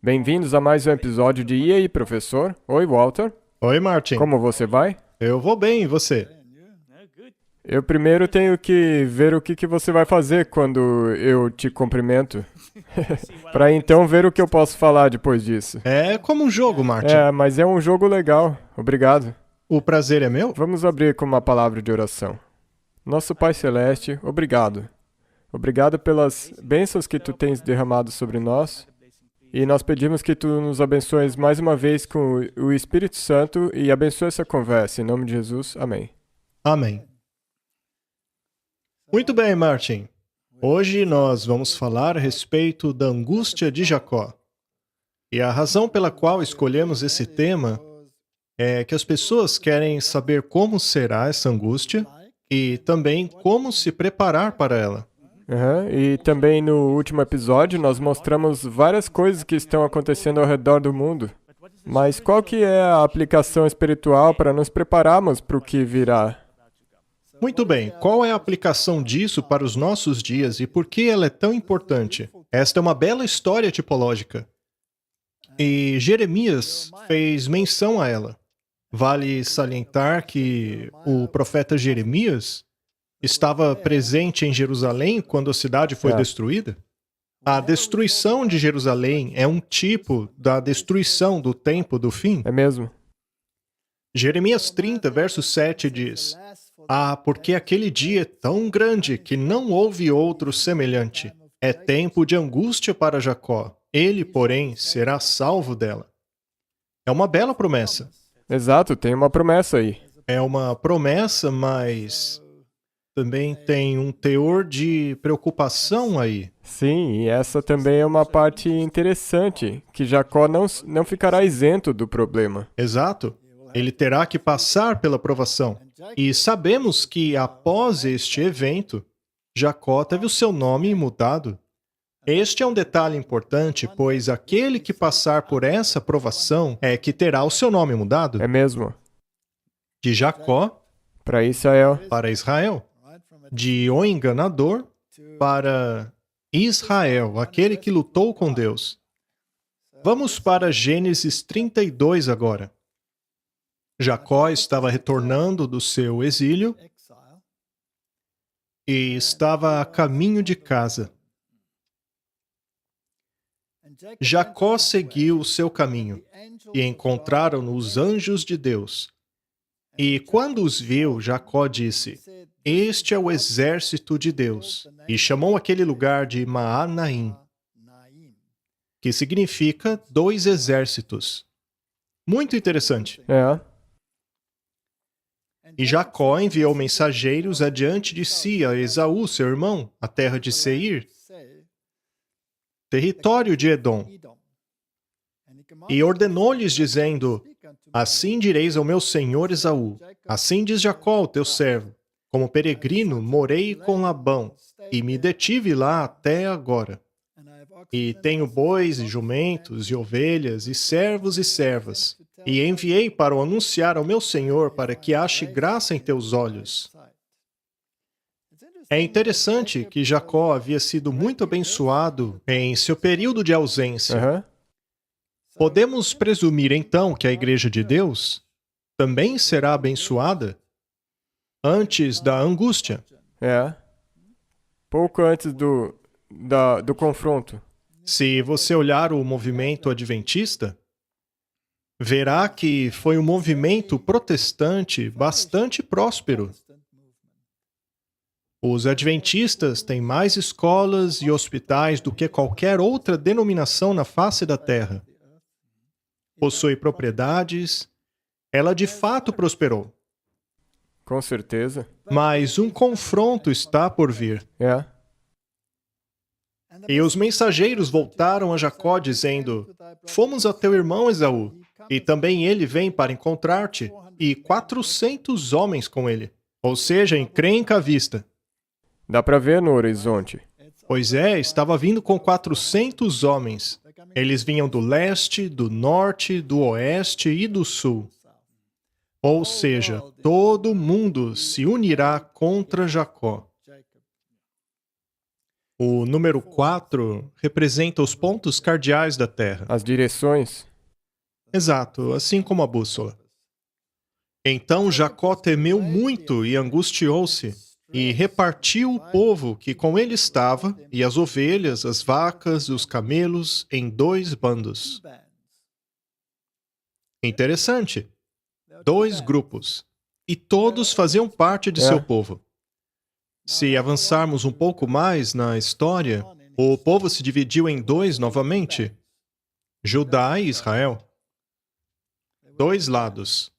Bem-vindos a mais um episódio de E aí, professor? Oi, Walter. Oi, Martin. Como você vai? Eu vou bem, e você? Eu primeiro tenho que ver o que você vai fazer quando eu te cumprimento, para então ver o que eu posso falar depois disso. É como um jogo, Martin. Mas é um jogo legal. Obrigado. O prazer é meu? Vamos abrir com uma palavra de oração. Nosso Pai Celeste, obrigado. Obrigado pelas bênçãos que tu tens derramado sobre nós. E nós pedimos que tu nos abençoes mais uma vez com o Espírito Santo e abençoe essa conversa. Em nome de Jesus, amém. Amém. Muito bem, Martin. Hoje nós vamos falar a respeito da angústia de Jacó. E a razão pela qual escolhemos esse tema é que as pessoas querem saber como será essa angústia e também como se preparar para ela. E também no último episódio nós mostramos várias coisas que estão acontecendo ao redor do mundo. Mas qual que é a aplicação espiritual para nos prepararmos para o que virá? Muito bem, qual é a aplicação disso para os nossos dias e por que ela é tão importante? Esta é uma bela história tipológica. E Jeremias fez menção a ela. Vale salientar que o profeta Jeremias estava presente em Jerusalém quando a cidade foi destruída. A destruição de Jerusalém é um tipo da destruição do tempo do fim. É mesmo? Jeremias 30, verso 7 diz: porque aquele dia é tão grande que não houve outro semelhante. É tempo de angústia para Jacó. Ele, porém, será salvo dela. É uma bela promessa. Exato, tem uma promessa aí. É uma promessa, mas também tem um teor de preocupação aí. Sim, e essa também é uma parte interessante, que Jacó não ficará isento do problema. Exato. Ele terá que passar pela provação. E sabemos que após este evento, Jacó teve o seu nome mudado. Este é um detalhe importante, pois aquele que passar por essa provação é que terá o seu nome mudado. É mesmo? De Jacó Para Israel. para Israel. De o enganador para Israel, aquele que lutou com Deus. Vamos para Gênesis 32 agora. Jacó estava retornando do seu exílio e estava a caminho de casa. Jacó seguiu o seu caminho e encontraram-no os anjos de Deus. E quando os viu, Jacó disse: Este é o exército de Deus. E chamou aquele lugar de Maanaim, que significa 2 exércitos. Muito interessante. E Jacó enviou mensageiros adiante de si a Esaú, seu irmão, a terra de Seir, território de Edom. E ordenou-lhes, dizendo: Assim direis ao meu senhor Esaú: Assim diz Jacó, o teu servo: Como peregrino morei com Labão, e me detive lá até agora. E tenho bois e jumentos e ovelhas e servos e servas. E enviei para o anunciar ao meu senhor para que ache graça em teus olhos. É interessante que Jacó havia sido muito abençoado em seu período de ausência. Podemos presumir então que a Igreja de Deus também será abençoada antes da angústia. Pouco antes do confronto. Se você olhar o movimento adventista, verá que foi um movimento protestante bastante próspero. Os adventistas têm mais escolas e hospitais do que qualquer outra denominação na face da terra. Possui propriedades. Ela de fato prosperou. Com certeza. Mas um confronto está por vir. E os mensageiros voltaram a Jacó, dizendo: Fomos a teu irmão Esaú, e também ele vem para encontrar-te, e 400 homens com ele. Ou seja, encrenca à vista. Dá para ver no horizonte. Pois é, estava vindo com 400 homens. Eles vinham do leste, do norte, do oeste e do sul. Ou seja, todo mundo se unirá contra Jacó. O número 4 representa os pontos cardeais da Terra. as direções. Exato, assim como a bússola. Então Jacó temeu muito e angustiou-se, e repartiu o povo que com ele estava, e as ovelhas, as vacas, os camelos, em 2 bandos. Interessante. 2 grupos. E todos faziam parte de seu povo. Se avançarmos um pouco mais na história, o povo se dividiu em 2 novamente: Judá e Israel. 2 lados.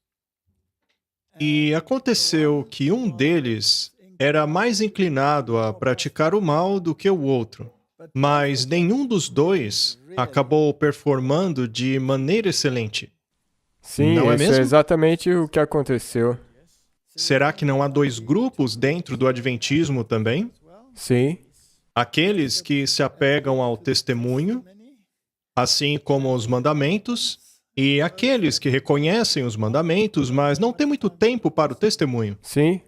E aconteceu que um deles era mais inclinado a praticar o mal do que o outro, mas nenhum dos 2 acabou performando de maneira excelente. Sim, Não é isso é mesmo? exatamente o que aconteceu. Será que não há 2 grupos dentro do Adventismo também? Sim, Aqueles que se apegam ao testemunho, assim como aos mandamentos, e aqueles que reconhecem os mandamentos, mas não têm muito tempo para o testemunho. sim,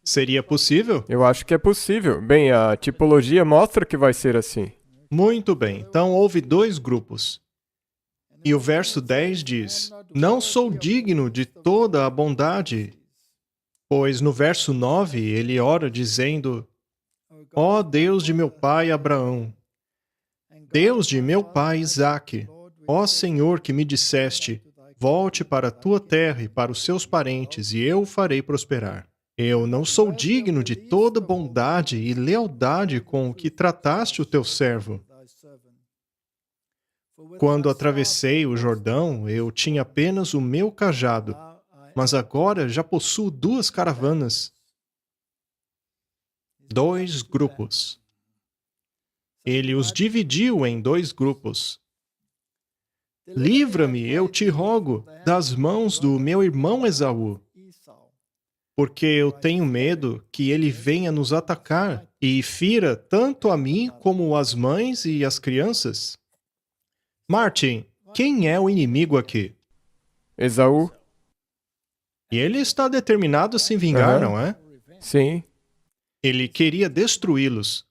Seria possível? eu acho que é possível. Bem, a tipologia mostra que vai ser assim. Muito bem, então houve 2 grupos. E o verso 10 diz: Não sou digno de toda a bondade. Pois no verso 9 ele ora dizendo: Ó Deus de meu pai Abraão, Deus de meu pai Isaque, ó Senhor que me disseste: Volte para a tua terra e para os seus parentes, e eu o farei prosperar. Eu não sou digno de toda bondade e lealdade com o que trataste o teu servo. Quando atravessei o Jordão, eu tinha apenas o meu cajado, mas agora já possuo 2 caravanas. 2 grupos. Ele os dividiu em 2 grupos. Livra-me, eu te rogo, das mãos do meu irmão Esaú, porque eu tenho medo que ele venha nos atacar e fira tanto a mim como as mães e as crianças. Martin, quem é o inimigo aqui? Esaú? E ele está determinado a se vingar, Aham. não é? Sim, Ele queria destruí-los.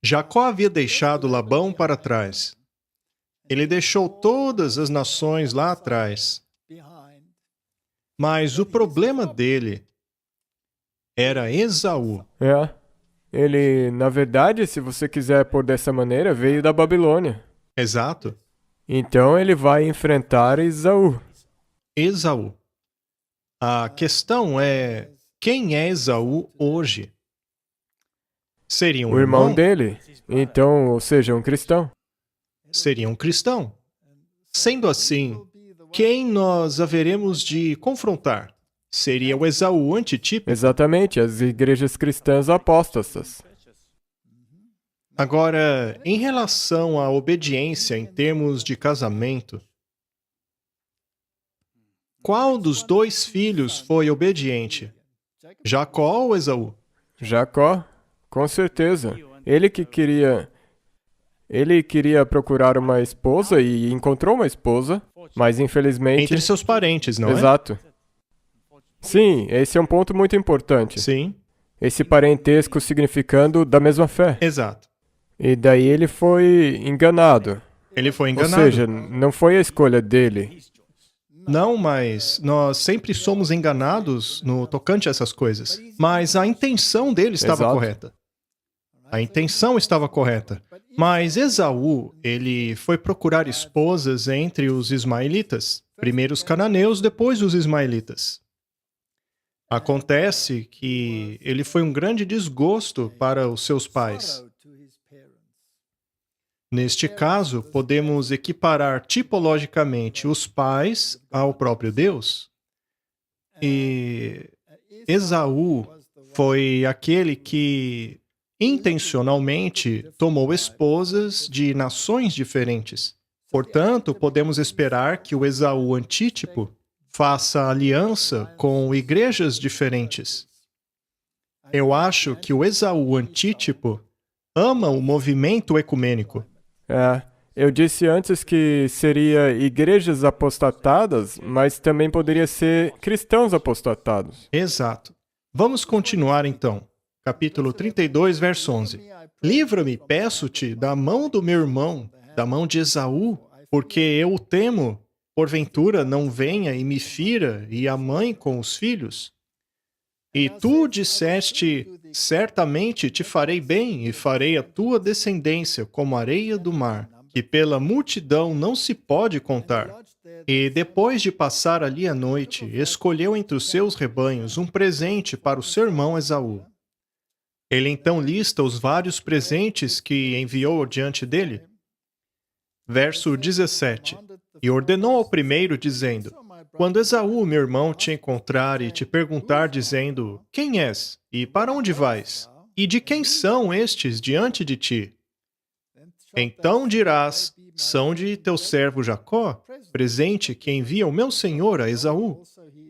Jacó havia deixado Labão para trás. Ele deixou todas as nações lá atrás. Mas o problema dele era Esaú. é. Ele, na verdade, se você quiser pôr dessa maneira, veio da Babilônia. Exato. Então ele vai enfrentar Esaú. Esaú. A questão é: quem é Esaú hoje? Seria um O irmão dele. Então, ou seja, um cristão. Seria um cristão. Sendo assim, quem nós haveremos de confrontar? Seria o Esaú antitípico. Exatamente, as igrejas cristãs apóstatas. Agora, em relação à obediência em termos de casamento, qual dos 2 filhos foi obediente? Jacó ou Esaú? Jacó, com certeza. Ele queria procurar uma esposa e encontrou uma esposa, mas infelizmente... Entre seus parentes, não é? Exato. Sim, esse é um ponto muito importante. Sim, Esse parentesco significando da mesma fé. exato. E daí ele foi enganado. Ele foi Ou enganado. seja, não foi a escolha dele. Não, mas nós sempre somos enganados no tocante a essas coisas. Mas a intenção dele estava Exato. correta. A intenção estava correta. Mas Esaú, ele foi procurar esposas entre os ismaelitas. Primeiro os cananeus, depois os ismaelitas. Acontece que ele foi um grande desgosto para os seus pais. Neste caso, podemos equiparar tipologicamente os pais ao próprio Deus. E Esaú foi aquele que intencionalmente tomou esposas de nações diferentes. Portanto, podemos esperar que o Esaú antítipo faça aliança com igrejas diferentes. Eu acho que o Esaú antítipo ama o movimento ecumênico. Eu disse antes que seria igrejas apostatadas, mas também poderia ser cristãos apostatados. Exato. Vamos continuar então. Capítulo 32, verso 11. Livra-me, peço-te, da mão do meu irmão, da mão de Esaú, porque eu o temo, porventura não venha e me fira, e a mãe com os filhos. E tu disseste, certamente te farei bem, e farei a tua descendência como a areia do mar, que pela multidão não se pode contar. E depois de passar ali a noite, escolheu entre os seus rebanhos um presente para o seu irmão Esaú. Ele então lista os vários presentes que enviou diante dele. Verso 17. E ordenou ao primeiro, dizendo: Quando Esaú, meu irmão, te encontrar e te perguntar, dizendo: Quem és? E para onde vais? E de quem são estes diante de ti? Então dirás: São de teu servo Jacó, presente que envia o meu senhor a Esaú.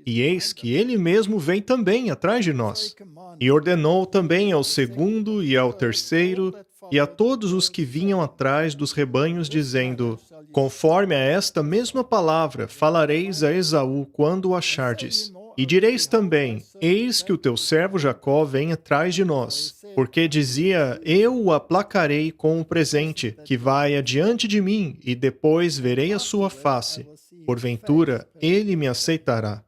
E eis que ele mesmo vem também atrás de nós. E ordenou também ao segundo e ao terceiro e a todos os que vinham atrás dos rebanhos, dizendo: Conforme a esta mesma palavra falareis a Esaú quando o achardes. E direis também: Eis que o teu servo Jacó vem atrás de nós, porque dizia: Eu o aplacarei com o presente, que vai adiante de mim, e depois verei a sua face. Porventura, ele me aceitará.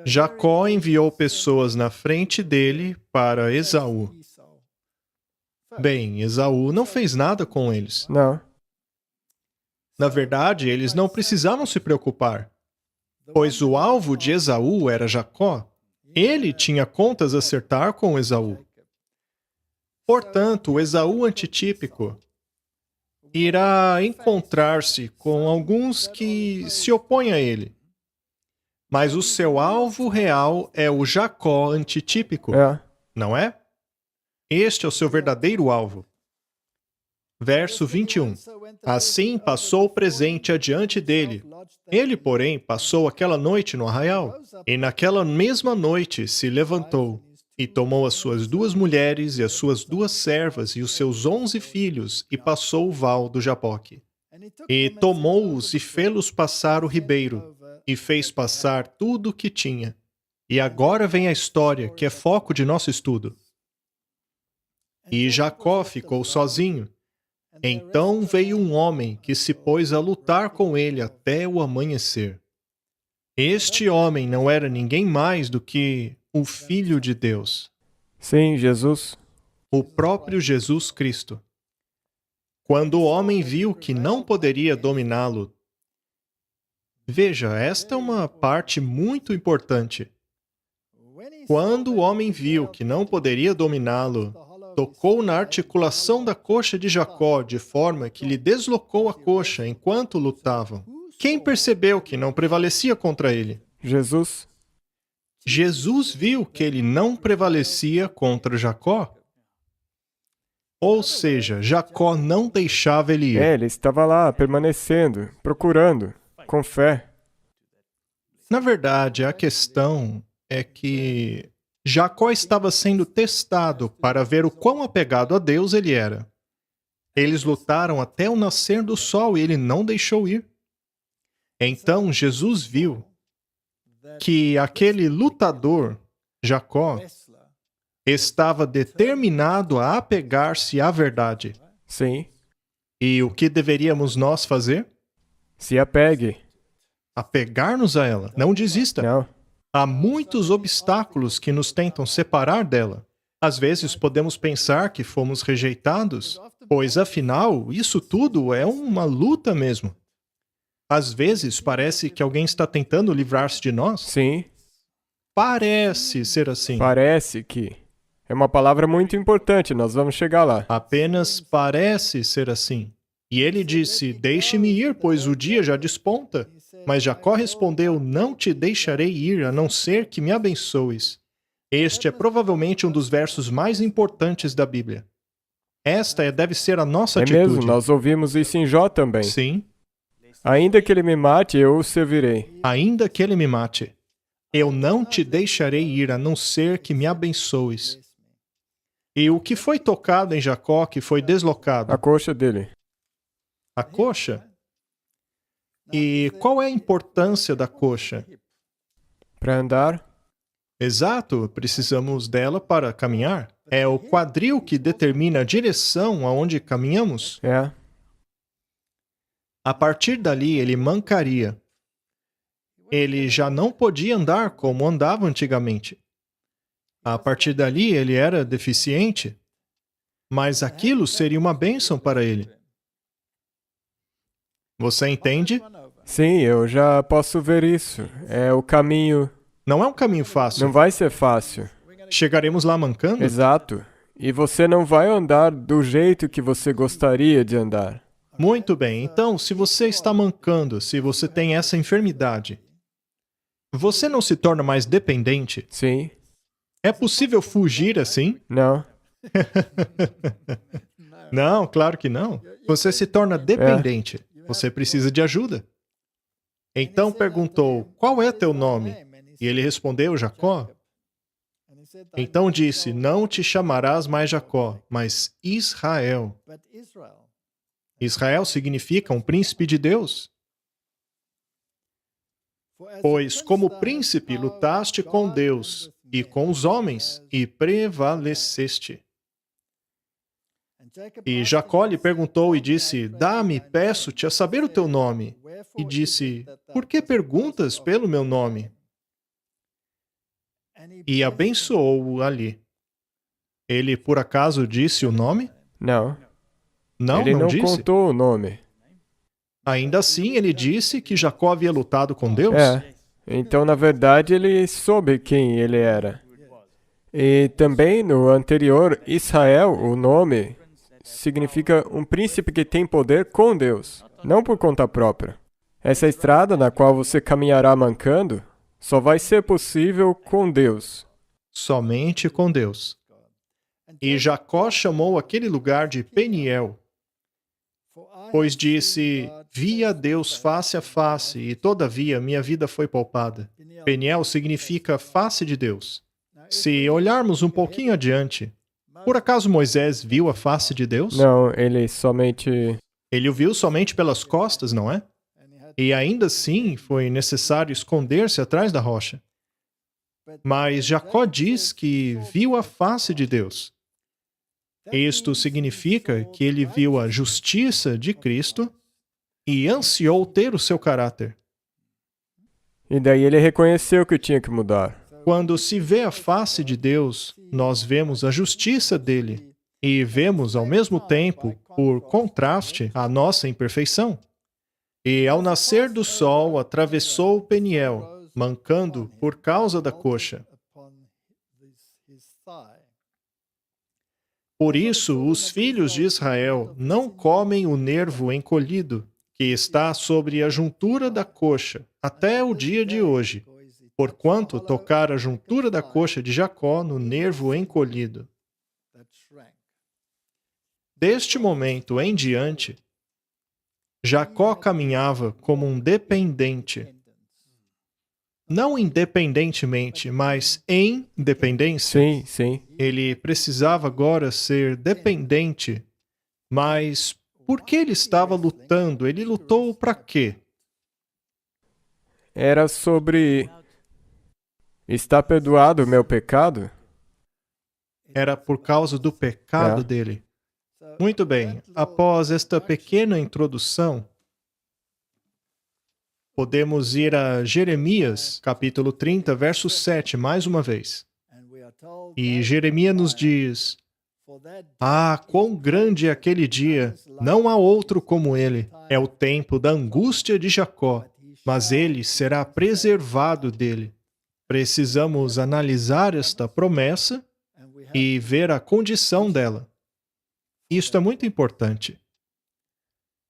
Jacó enviou pessoas na frente dele para Esaú. Bem, Esaú não fez nada com eles. Não. Na verdade, eles não precisavam se preocupar, pois o alvo de Esaú era Jacó. Ele tinha contas a acertar com Esaú. Portanto, o Esaú antitípico irá encontrar-se com alguns que se opõem a ele. Mas o seu alvo real é o Jacó antitípico, não é? Este é o seu verdadeiro alvo. Verso 21. Assim passou o presente adiante dele. Ele, porém, passou aquela noite no arraial. E naquela mesma noite se levantou e tomou as suas 2 mulheres e as suas 2 servas e os seus 11 filhos e passou o val do Jaboque. E tomou-os e fê-los passar o ribeiro e fez passar tudo o que tinha. E agora vem a história, que é foco de nosso estudo. E Jacó ficou sozinho. Então veio um homem que se pôs a lutar com ele até o amanhecer. Este homem não era ninguém mais do que o Filho de Deus. Sim, Jesus. O próprio Jesus Cristo. Quando o homem viu que não poderia dominá-lo, veja, esta é uma parte muito importante. Quando o homem viu que não poderia dominá-lo, tocou na articulação da coxa de Jacó, de forma que lhe deslocou a coxa enquanto lutavam. Quem percebeu que não prevalecia contra ele? Jesus. Jesus viu que ele não prevalecia contra Jacó. Ou seja, Jacó não deixava ele ir. Ele estava lá, permanecendo, procurando, com fé. Na verdade, a questão é que Jacó estava sendo testado para ver o quão apegado a Deus ele era. Eles lutaram até o nascer do sol e ele não deixou ir. Então Jesus viu que aquele lutador, Jacó, estava determinado a apegar-se à verdade. Sim. E o que deveríamos nós fazer? Se apegue. Apegar-nos a ela. Não desista. Não. Há muitos obstáculos que nos tentam separar dela. Às vezes podemos pensar que fomos rejeitados, pois afinal, isso tudo é uma luta mesmo. Às vezes parece que alguém está tentando livrar-se de nós. Sim. Parece ser assim. Parece que. É uma palavra muito importante, nós vamos chegar lá. Apenas parece ser assim. E ele disse: Deixe-me ir, pois o dia já desponta. Mas Jacó respondeu: Não te deixarei ir, a não ser que me abençoes. Este é provavelmente um dos versos mais importantes da Bíblia. Esta deve ser a nossa atitude. Mesmo, nós ouvimos isso em Jó também. Sim. Ainda que ele me mate, eu o servirei. Ainda que ele me mate, eu não te deixarei ir, a não ser que me abençoes. E o que foi tocado em Jacó que foi deslocado? A coxa dele. A coxa? E qual é a importância da coxa? Para andar? Exato, precisamos dela para caminhar. É o quadril que determina a direção aonde caminhamos. É. A partir dali, ele mancaria. Ele já não podia andar como andava antigamente. A partir dali, ele era deficiente. Mas aquilo seria uma bênção para ele. Você entende? Sim, eu já posso ver isso. É o caminho. Não é um caminho Não fácil. vai ser fácil. Chegaremos lá mancando? Exato. E você não vai andar do jeito que você gostaria de andar. Muito bem. Então, se você está mancando, se você tem essa enfermidade, você não se torna mais dependente? Sim? É possível fugir assim? Não? Não, claro que não. Você se torna dependente. Você precisa de ajuda. Então perguntou: qual é teu nome? E ele respondeu: Jacó. Então disse: não te chamarás mais Jacó, mas Israel. Israel significa um príncipe de Deus. Pois como príncipe lutaste com Deus e com os homens e prevaleceste. E Jacó lhe perguntou e disse: dá-me, peço-te, a saber o teu nome. E disse: por que perguntas pelo meu nome? E abençoou-o ali. Ele por acaso disse o nome? Não. Não, Ele não disse. contou o nome. Ainda assim, ele disse que Jacó havia lutado com Deus? É. Então, na verdade, ele soube quem ele era. E também no anterior, Israel, o nome, significa um príncipe que tem poder com Deus, não por conta própria. Essa estrada na qual você caminhará mancando só vai ser possível com Deus. Somente com Deus. E Jacó chamou aquele lugar de Peniel, pois disse: vi a Deus face a face, e todavia minha vida foi poupada. Peniel significa face de Deus. Se olharmos um pouquinho adiante, por acaso Moisés viu a face de Deus? Não, ele somente... Ele o viu somente pelas costas, não é? E ainda assim foi necessário esconder-se atrás da rocha. Mas Jacó diz que viu a face de Deus. Isto significa que ele viu a justiça de Cristo e ansiou ter o seu caráter. E daí ele reconheceu que tinha que mudar. Quando se vê a face de Deus, nós vemos a justiça dele e vemos ao mesmo tempo, por contraste, a nossa imperfeição. E ao nascer do sol, atravessou o Peniel, mancando por causa da coxa. Por isso, os filhos de Israel não comem o nervo encolhido, que está sobre a juntura da coxa, até o dia de hoje, porquanto tocar a juntura da coxa de Jacó no nervo encolhido. Deste momento em diante, Jacó caminhava como um dependente. Não independentemente, mas em dependência. Sim, sim. Ele precisava agora ser dependente. Mas por que ele estava lutando? Ele lutou para quê? Era sobre... Está perdoado o meu pecado? Era por causa do pecado É. dele. Muito bem, após esta pequena introdução, podemos ir a Jeremias, capítulo 30, verso 7, mais uma vez. E Jeremias nos diz: ah, quão grande é aquele dia! Não há outro como ele. É o tempo da angústia de Jacó, mas ele será preservado dele. Precisamos analisar esta promessa e ver a condição dela. Isto é muito importante.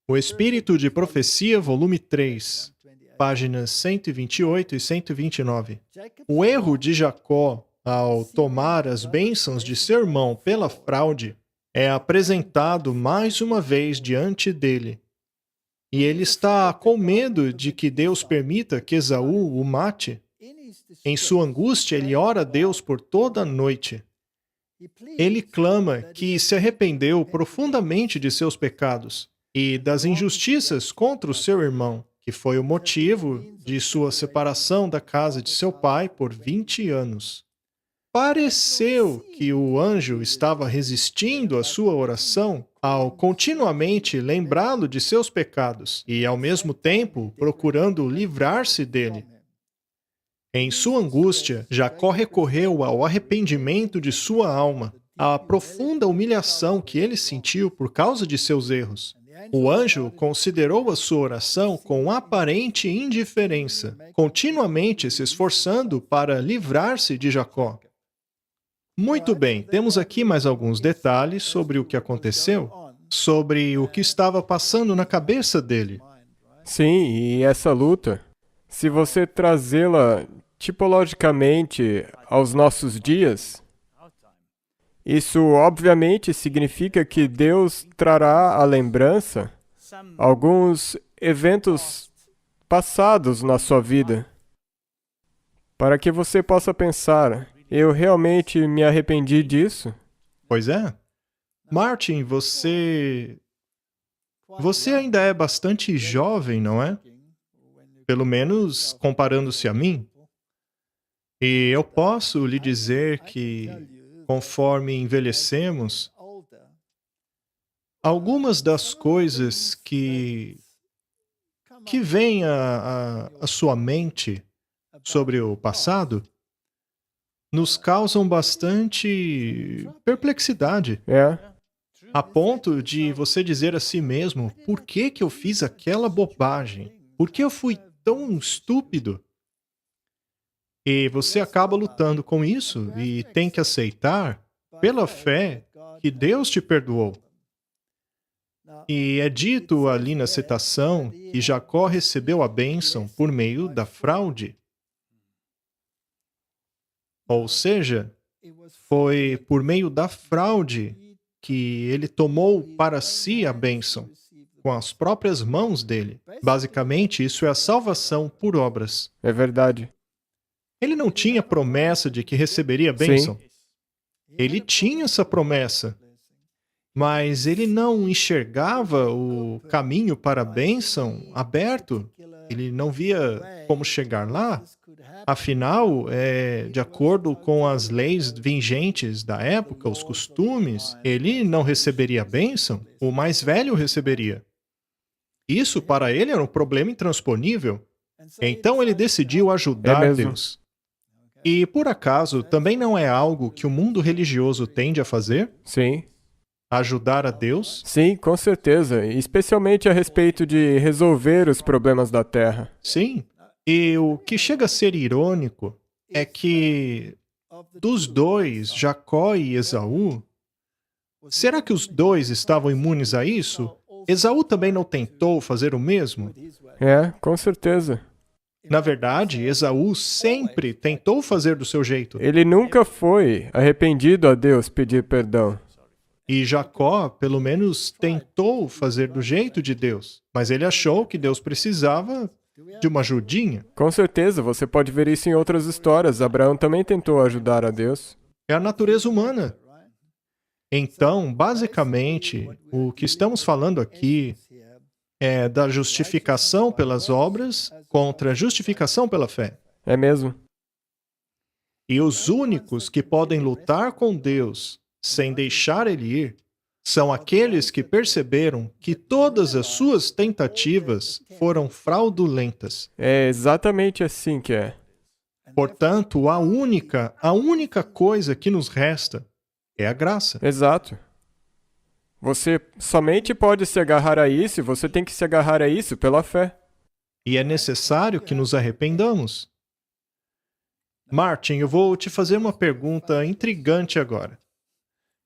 O Espírito de Profecia, volume 3, páginas 128 e 129. O erro de Jacó ao tomar as bênçãos de seu irmão pela fraude é apresentado mais uma vez diante dele. E ele está com medo de que Deus permita que Esaú o mate. Em sua angústia, ele ora a Deus por toda a noite. Ele clama que se arrependeu profundamente de seus pecados e das injustiças contra o seu irmão, que foi o motivo de sua separação da casa de seu pai por 20 anos. Pareceu que o anjo estava resistindo à sua oração ao continuamente lembrá-lo de seus pecados e, ao mesmo tempo, procurando livrar-se dele. Em sua angústia, Jacó recorreu ao arrependimento de sua alma, à profunda humilhação que ele sentiu por causa de seus erros. O anjo considerou a sua oração com aparente indiferença, continuamente se esforçando para livrar-se de Jacó. Muito bem, temos aqui mais alguns detalhes sobre o que aconteceu, sobre o que estava passando na cabeça dele. Sim, e essa luta, se você trazê-la tipologicamente aos nossos dias, isso obviamente significa que Deus trará à lembrança alguns eventos passados na sua vida, para que você possa pensar: eu realmente me arrependi disso? Pois é. Martin, você ainda é bastante jovem, não é? Pelo menos comparando-se a mim. E eu posso lhe dizer que, conforme envelhecemos, algumas das coisas que vêm à sua mente sobre o passado nos causam bastante perplexidade, É, a ponto de você dizer a si mesmo: por que que eu fiz aquela bobagem? Por que eu fui tão estúpido? E você acaba lutando com isso e tem que aceitar, pela fé, que Deus te perdoou. E é dito ali na citação que Jacó recebeu a bênção por meio da fraude. Ou seja, foi por meio da fraude que ele tomou para si a bênção, com as próprias mãos dele. Basicamente, isso é a salvação por obras. é verdade. Ele não tinha promessa de que receberia a bênção. Sim, Ele tinha essa promessa, mas ele não enxergava o caminho para a bênção aberto. Ele não via como chegar lá. Afinal, de acordo com as leis vigentes da época, os costumes, ele não receberia a bênção, o mais velho receberia. Isso para ele era um problema intransponível. Então ele decidiu é ajudar mesmo. Deus. E por acaso também não é algo que o mundo religioso tende a fazer? Sim, Ajudar a Deus? sim, com certeza. E especialmente a respeito de resolver os problemas da Terra. Sim. E o que chega a ser irônico é que dos dois, Jacó e Esaú, será que os dois estavam imunes a isso? Esaú também não tentou fazer o mesmo? É, com certeza. Na verdade, Esaú sempre tentou fazer do seu jeito. Ele nunca foi arrependido a Deus pedir perdão. E Jacó, pelo menos, tentou fazer do jeito de Deus. Mas ele achou que Deus precisava de uma ajudinha. Com certeza, você pode ver isso em outras histórias. Abraão também tentou ajudar a Deus. É a natureza humana. Então, basicamente, o que estamos falando aqui é da justificação pelas obras contra a justificação pela fé. É mesmo? E os únicos que podem lutar com Deus sem deixar ele ir são aqueles que perceberam que todas as suas tentativas foram fraudulentas. É exatamente assim que é. Portanto, a única coisa que nos resta é a graça. Exato. Você somente pode se agarrar a isso e você tem que se agarrar a isso pela fé. E é necessário que nos arrependamos. Martin, eu vou te fazer uma pergunta intrigante agora.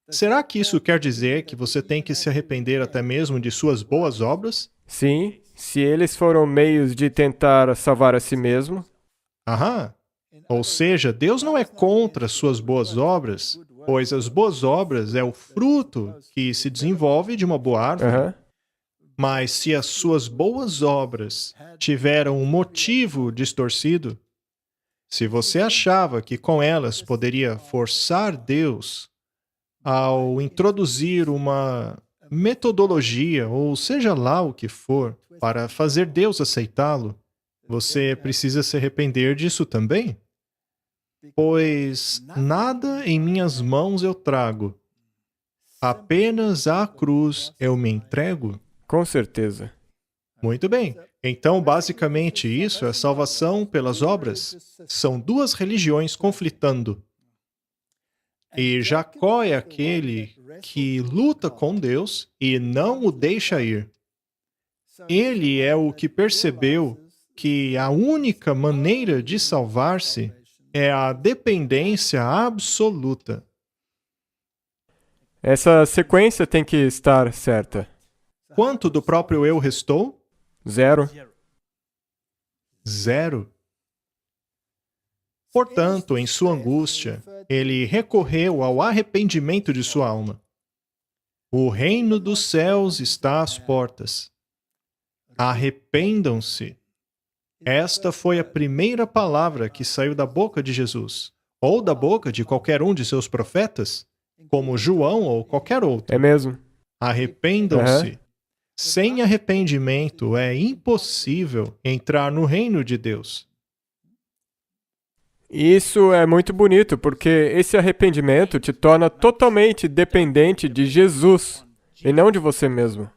Será que isso quer dizer que você tem que se arrepender até mesmo de suas boas obras? Sim, se eles foram meios de tentar salvar a si mesmo. Aham. Ou seja, Deus não é contra suas boas obras, pois as boas obras é o fruto que se desenvolve de uma boa árvore. Aham. Mas se as suas boas obras tiveram um motivo distorcido, se você achava que com elas poderia forçar Deus ao introduzir uma metodologia, ou seja lá o que for, para fazer Deus aceitá-lo, você precisa se arrepender disso também? Pois nada em minhas mãos eu trago, apenas à cruz eu me entrego. Com certeza. Muito bem. Então, basicamente, isso é salvação pelas obras. São duas religiões conflitando. E Jacó é aquele que luta com Deus e não o deixa ir. Ele é o que percebeu que a única maneira de salvar-se é a dependência absoluta. Essa sequência tem que estar certa. Quanto do próprio eu restou? 0. 0. Portanto, em sua angústia, ele recorreu ao arrependimento de sua alma. O reino dos céus está às portas. Arrependam-se. Esta foi a primeira palavra que saiu da boca de Jesus, ou da boca de qualquer um de seus profetas, como João ou qualquer outro. É mesmo. Arrependam-se. Sem arrependimento é impossível entrar no reino de Deus. Isso é muito bonito, porque esse arrependimento te torna totalmente dependente de Jesus, e não de você mesmo.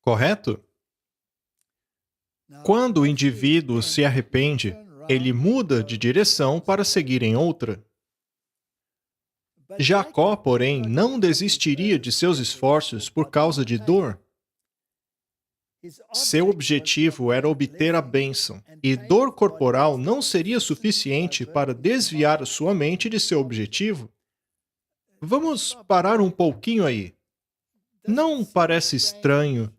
Correto? Quando o indivíduo se arrepende, ele muda de direção para seguir em outra. Jacó, porém, não desistiria de seus esforços por causa de dor. Seu objetivo era obter a bênção, e dor corporal não seria suficiente para desviar a sua mente de seu objetivo. Vamos parar um pouquinho aí. Não parece estranho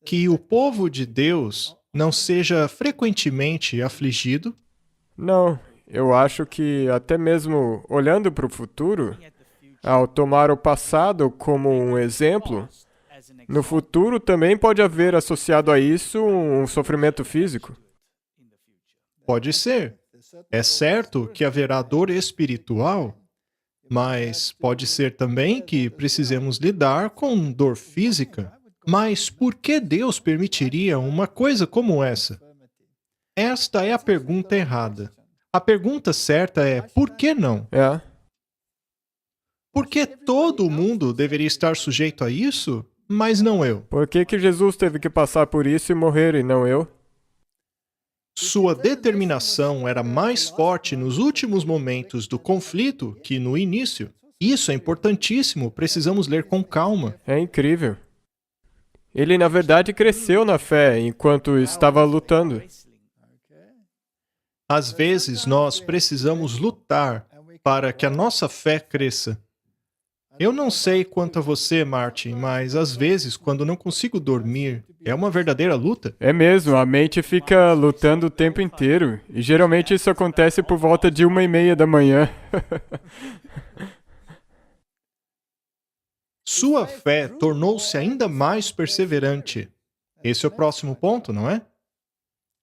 que o povo de Deus não seja frequentemente afligido? Não, eu acho que até mesmo olhando para o futuro, ao tomar o passado como um exemplo, no futuro também pode haver associado a isso um sofrimento físico. Pode ser. É certo que haverá dor espiritual, mas pode ser também que precisemos lidar com dor física. Mas por que Deus permitiria uma coisa como essa? Esta é a pergunta errada. A pergunta certa é: por que não? É, Por que todo mundo deveria estar sujeito a isso, mas não eu? por que que Jesus teve que passar por isso e morrer e não eu? Sua determinação era mais forte nos últimos momentos do conflito que no início. Isso é importantíssimo, precisamos ler com calma. É incrível. Ele, na verdade, cresceu na fé enquanto estava lutando. Às vezes nós precisamos lutar para que a nossa fé cresça. Eu não sei quanto a você, Martin, mas às vezes, quando não consigo dormir, é uma verdadeira luta. É mesmo, a mente fica lutando o tempo inteiro. E geralmente isso acontece por volta de 1:30 da manhã. Sua fé tornou-se ainda mais perseverante. Esse é o próximo ponto, não é?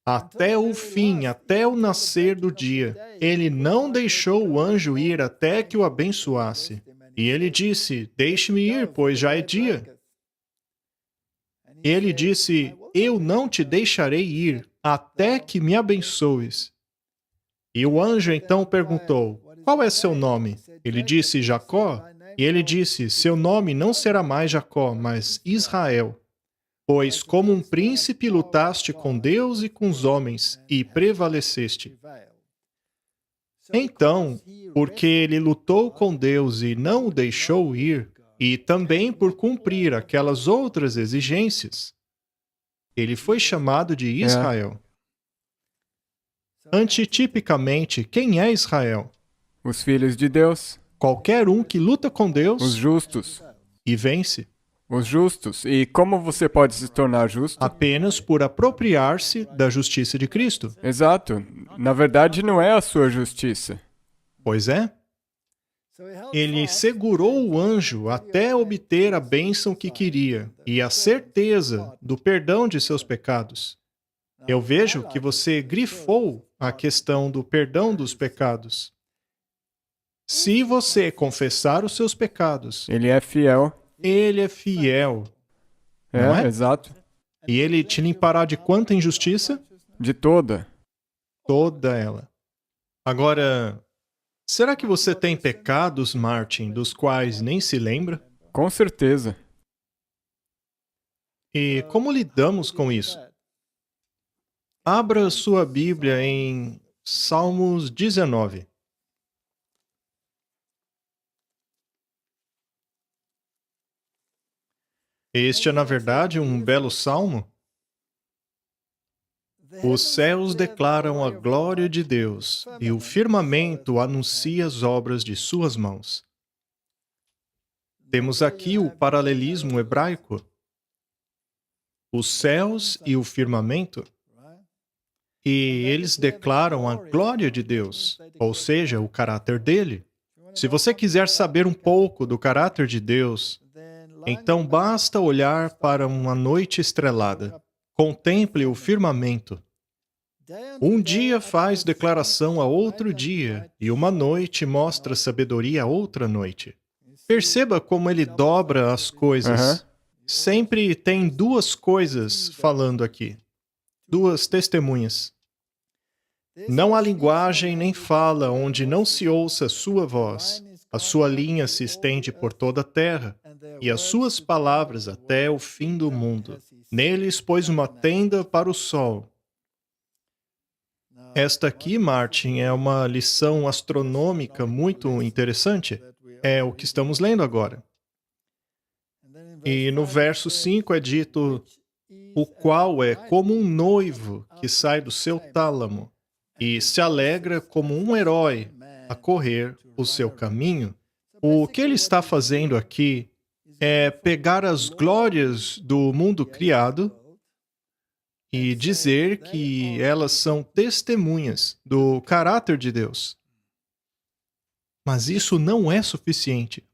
Até o fim, até o nascer do dia, ele não deixou o anjo ir até que o abençoasse. E ele disse: deixe-me ir, pois já é dia. Ele disse: eu não te deixarei ir até que me abençoes. E o anjo então perguntou: qual é seu nome? Ele disse: Jacó. E ele disse: seu nome não será mais Jacó, mas Israel. Pois como um príncipe lutaste com Deus e com os homens, e prevaleceste. Então, porque ele lutou com Deus e não o deixou ir, e também por cumprir aquelas outras exigências, ele foi chamado de Israel. Antitipicamente, quem é Israel? Os filhos de Deus, Qualquer um que luta com os Deus justos. e vence, Os justos. E como você pode se tornar justo? apenas por apropriar-se da justiça de Cristo. Exato. Na verdade, não é a sua justiça. Pois é. Ele segurou o anjo até obter a bênção que queria e a certeza do perdão de seus pecados. Eu vejo que você grifou a questão do perdão dos pecados. Se você confessar os seus pecados, Ele é fiel. ele é fiel não é? Exato. E ele te limpará de quanta injustiça? De toda. Toda ela. Agora, será que você tem pecados, Martin, dos quais nem se lembra? Com certeza. E como lidamos com isso? Abra sua Bíblia em Salmos 19. Este é, na verdade, um belo salmo. Os céus declaram a glória de Deus, e o firmamento anuncia as obras de suas mãos. Temos aqui o paralelismo hebraico. Os céus e o firmamento, e eles declaram a glória de Deus, ou seja, o caráter dele. Se você quiser saber um pouco do caráter de Deus, então basta olhar para uma noite estrelada. Contemple o firmamento. Um dia faz declaração a outro dia, e uma noite mostra sabedoria a outra noite. Perceba como ele dobra as coisas. Sempre tem duas coisas falando aqui. Duas testemunhas. Não há linguagem nem fala onde não se ouça sua voz. A sua linha se estende por toda a terra, e as suas palavras até o fim do mundo. Neles pôs uma tenda para o sol. Esta aqui, Martin, é uma lição astronômica muito interessante. É o que estamos lendo agora. E no verso 5 é dito: o qual é como um noivo que sai do seu tálamo e se alegra como um herói a correr o seu caminho. O que ele está fazendo aqui é pegar as glórias do mundo criado e dizer que elas são testemunhas do caráter de Deus. Mas isso não é suficiente.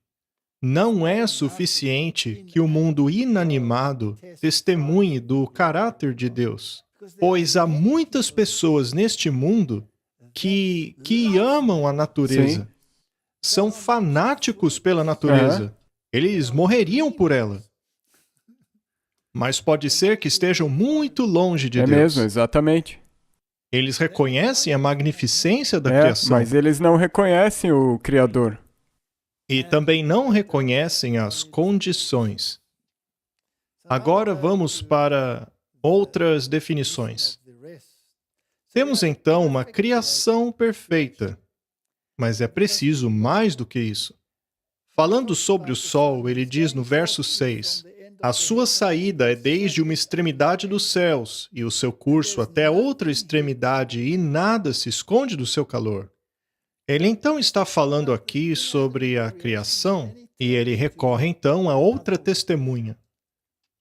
Não é suficiente que o mundo inanimado testemunhe do caráter de Deus, pois há muitas pessoas neste mundo que amam a natureza. Sim. São fanáticos pela natureza. Eles morreriam por ela. Mas pode ser que estejam muito longe de É Deus. mesmo, exatamente. Eles reconhecem a magnificência da criação. Mas eles não reconhecem o Criador. E também não reconhecem as condições. Agora vamos para outras definições. Temos então uma criação perfeita, mas é preciso mais do que isso. Falando sobre o sol, ele diz no verso 6: a sua saída é desde uma extremidade dos céus, e o seu curso até outra extremidade, e nada se esconde do seu calor. Ele então está falando aqui sobre a criação, e ele recorre então a outra testemunha.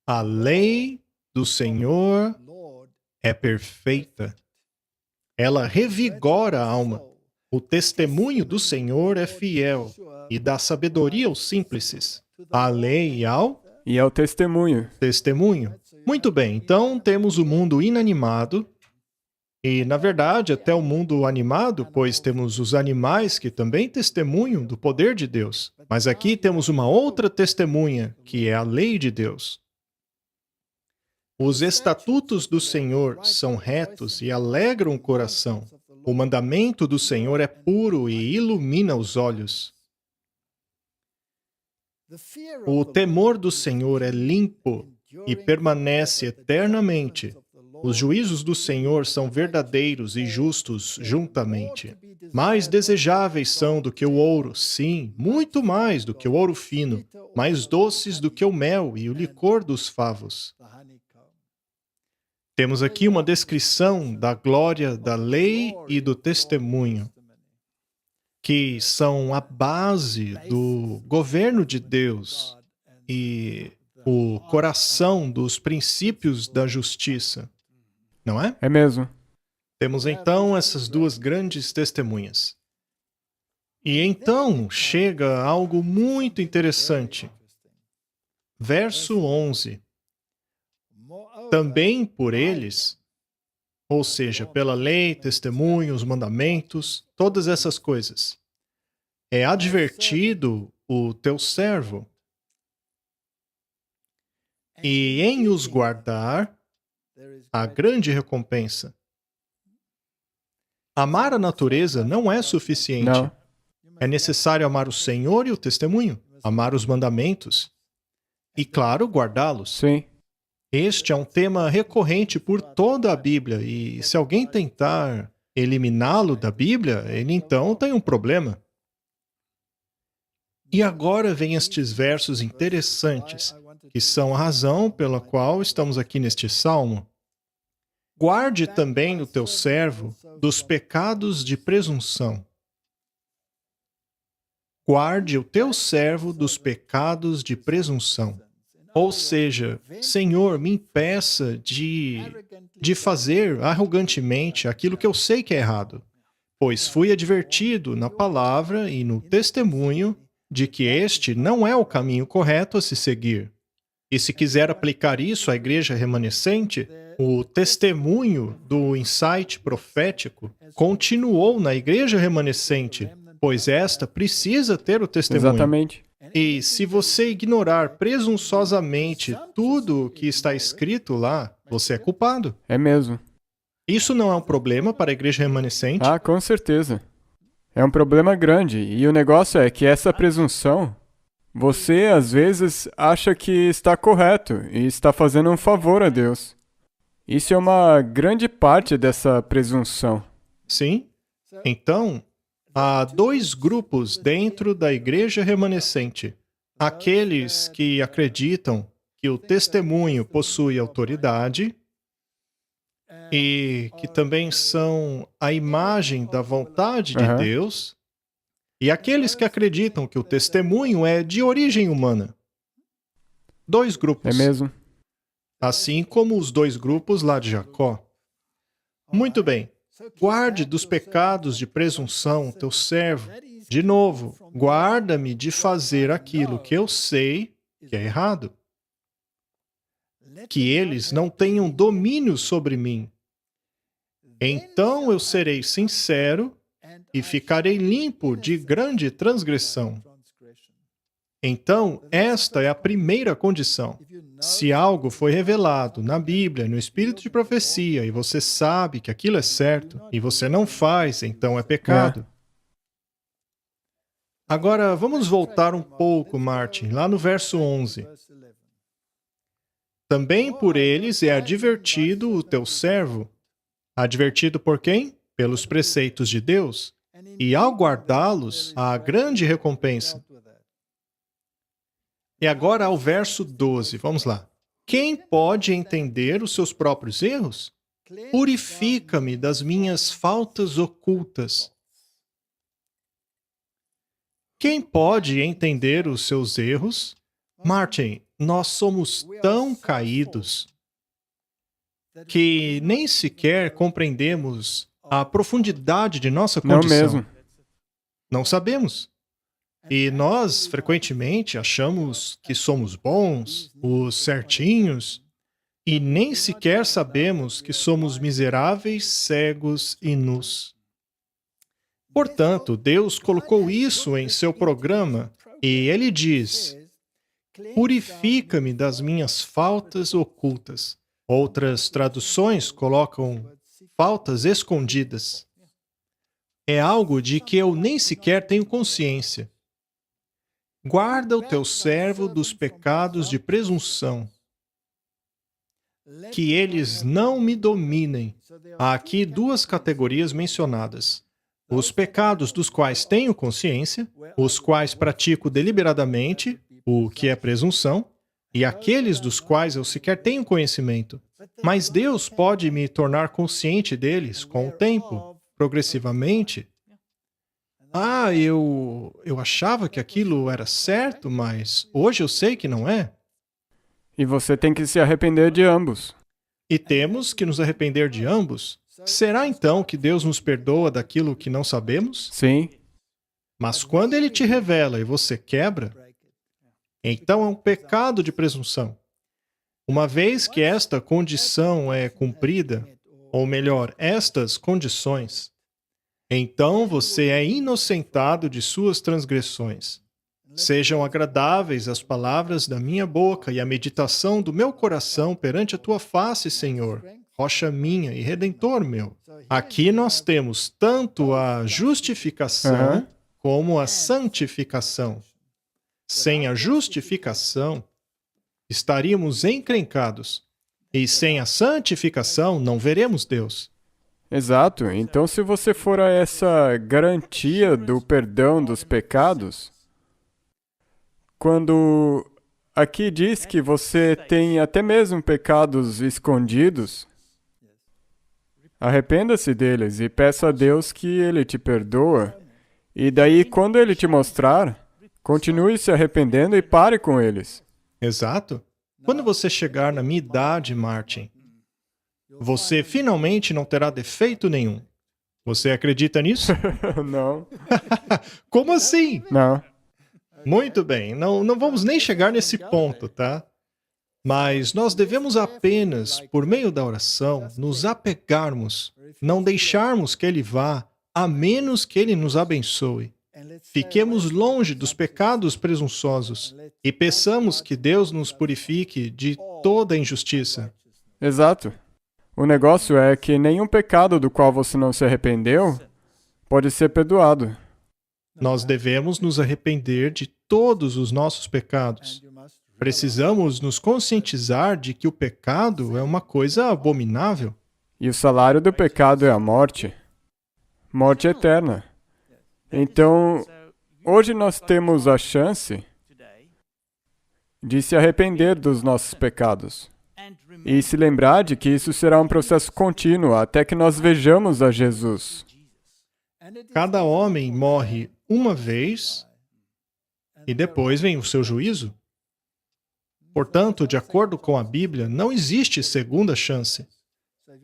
A lei do Senhor é perfeita. Ela revigora a alma. O testemunho do Senhor é fiel e dá sabedoria aos simples. A lei ao E é o testemunho. testemunho. Muito bem, então temos o mundo inanimado. E, na verdade, até o mundo animado, pois temos os animais que também testemunham do poder de Deus. Mas aqui temos uma outra testemunha, que é a lei de Deus. Os estatutos do Senhor são retos e alegram o coração. O mandamento do Senhor é puro e ilumina os olhos. O temor do Senhor é limpo e permanece eternamente. Os juízos do Senhor são verdadeiros e justos juntamente. Mais desejáveis são do que o ouro, sim, muito mais do que o ouro fino, mais doces do que o mel e o licor dos favos. Temos aqui uma descrição da glória da lei e do testemunho, que são a base do governo de Deus e o coração dos princípios da justiça. Não é? É mesmo. Temos então essas duas grandes testemunhas. E então chega algo muito interessante. Verso 11. Também por eles, ou seja, pela lei, testemunhos, mandamentos, todas essas coisas, é advertido o teu servo. e em os guardar, há grande recompensa. Amar a natureza não é suficiente. Não. É necessário amar o Senhor e o testemunho, amar os mandamentos e, claro, guardá-los. Sim. Este é um tema recorrente por toda a Bíblia e se alguém tentar eliminá-lo da Bíblia, ele então tem um problema. E agora vem estes versos interessantes, que são a razão pela qual estamos aqui neste salmo. Guarde também o teu servo dos pecados de presunção. Guarde o teu servo dos pecados de presunção. Ou seja, Senhor, me impeça de fazer arrogantemente aquilo que eu sei que é errado, pois fui advertido na palavra e no testemunho de que este não é o caminho correto a se seguir. E se quiser aplicar isso à igreja remanescente, o testemunho do insight profético continuou na igreja remanescente, pois esta precisa ter o testemunho. Exatamente. E se você ignorar presunçosamente tudo o que está escrito lá, você é culpado. É mesmo. Isso não é um problema para a igreja remanescente? Ah, com certeza. É um problema grande. E o negócio é que essa presunção, você às vezes acha que está correto e está fazendo um favor a Deus. Isso é uma grande parte dessa presunção. Sim. Então, há dois grupos dentro da igreja remanescente. Aqueles que acreditam que o testemunho possui autoridade e que também são a imagem da vontade de Aham. Deus, e aqueles que acreditam que o testemunho é de origem humana. Dois É grupos. mesmo. Assim como os dois grupos lá de Jacó. Muito bem. Guarde dos pecados de presunção teu servo. De novo, guarda-me de fazer aquilo que eu sei que é errado. Que eles não tenham domínio sobre mim. Então eu serei sincero e ficarei limpo de grande transgressão. Então, esta é a primeira condição. Se algo foi revelado na Bíblia, no espírito de profecia, e você sabe que aquilo é certo, e você não faz, então é pecado. Agora, vamos voltar um pouco, Martin, lá no verso 11. Também por eles é advertido o teu servo. Advertido por quem? Pelos preceitos de Deus. E ao guardá-los, há grande recompensa. E agora ao verso 12, vamos lá. Quem pode entender os seus próprios erros? Purifica-me das minhas faltas ocultas. Quem pode entender os seus erros? Martin, nós somos tão caídos que nem sequer compreendemos a profundidade de nossa Não condição. mesmo. Não sabemos. E nós, frequentemente, achamos que somos bons, os certinhos, e nem sequer sabemos que somos miseráveis, cegos e nus. Portanto, Deus colocou isso em seu programa e ele diz: purifica-me das minhas faltas ocultas. Outras traduções colocam faltas escondidas. É algo de que eu nem sequer tenho consciência. Guarda o teu servo dos pecados de presunção, que eles não me dominem. Há aqui duas categorias mencionadas: os pecados dos quais tenho consciência, os quais pratico deliberadamente, o que é presunção, e aqueles dos quais eu sequer tenho conhecimento. Mas Deus pode me tornar consciente deles com o tempo, progressivamente. Ah, eu achava que aquilo era certo, mas hoje eu sei que não é. E você tem que se arrepender de ambos. E temos que nos arrepender de ambos. Será então que Deus nos perdoa daquilo que não sabemos? Sim. Mas quando Ele te revela e você quebra, então é um pecado de presunção. Uma vez que esta condição é cumprida, ou melhor, estas condições, então você é inocentado de suas transgressões. Sejam agradáveis as palavras da minha boca e a meditação do meu coração perante a tua face, Senhor, rocha minha e redentor meu. Aqui nós temos tanto a Aham. justificação como a santificação. Sem a justificação, estaríamos encrencados. E sem a santificação, não veremos Deus. Exato. Então, se você for a essa garantia do perdão dos pecados, quando aqui diz que você tem até mesmo pecados escondidos, arrependa-se deles e peça a Deus que Ele te perdoa. E daí, quando Ele te mostrar, continue se arrependendo e pare com eles. Exato. Quando você chegar na minha idade, Martin, você finalmente não terá defeito nenhum. Você acredita nisso? Não, Como assim? não. Muito bem, não vamos nem chegar nesse ponto, tá? Mas nós devemos apenas, por meio da oração, nos apegarmos, não deixarmos que Ele vá, a menos que Ele nos abençoe. Fiquemos longe dos pecados presunçosos e peçamos que Deus nos purifique de toda injustiça. Exato. O negócio é que nenhum pecado do qual você não se arrependeu pode ser perdoado. Nós devemos nos arrepender de todos os nossos pecados. Precisamos nos conscientizar de que o pecado é uma coisa abominável. E o salário do pecado é a morte. Morte eterna. Então, hoje nós temos a chance de se arrepender dos nossos pecados. E se lembrar de que isso será um processo contínuo até que nós vejamos a Jesus. Cada homem morre uma vez e depois vem o seu juízo. Portanto, de acordo com a Bíblia, não existe segunda chance.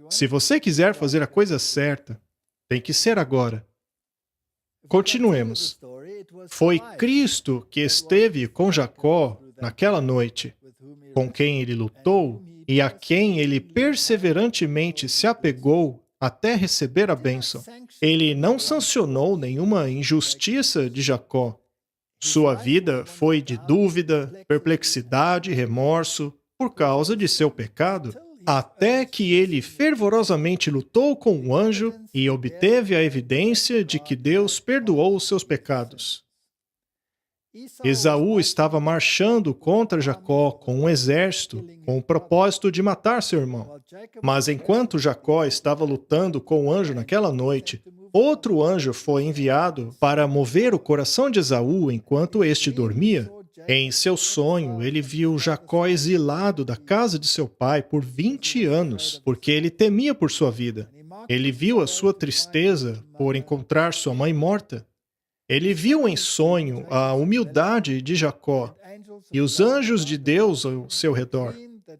Se você quiser fazer a coisa certa, tem que ser agora. Continuemos. Foi Cristo que esteve com Jacó naquela noite, com quem ele lutou e a quem ele perseverantemente se apegou até receber a bênção. Ele não sancionou nenhuma injustiça de Jacó. Sua vida foi de dúvida, perplexidade e remorso por causa de seu pecado, até que ele fervorosamente lutou com o anjo e obteve a evidência de que Deus perdoou os seus pecados. Esaú estava marchando contra Jacó com um exército, com o propósito de matar seu irmão. Mas enquanto Jacó estava lutando com o anjo naquela noite, outro anjo foi enviado para mover o coração de Esaú enquanto este dormia. Em seu sonho, ele viu Jacó exilado da casa de seu pai por 20 anos, porque ele temia por sua vida. Ele viu a sua tristeza por encontrar sua mãe morta. Ele viu em sonho a humildade de Jacó e os anjos de Deus ao seu redor.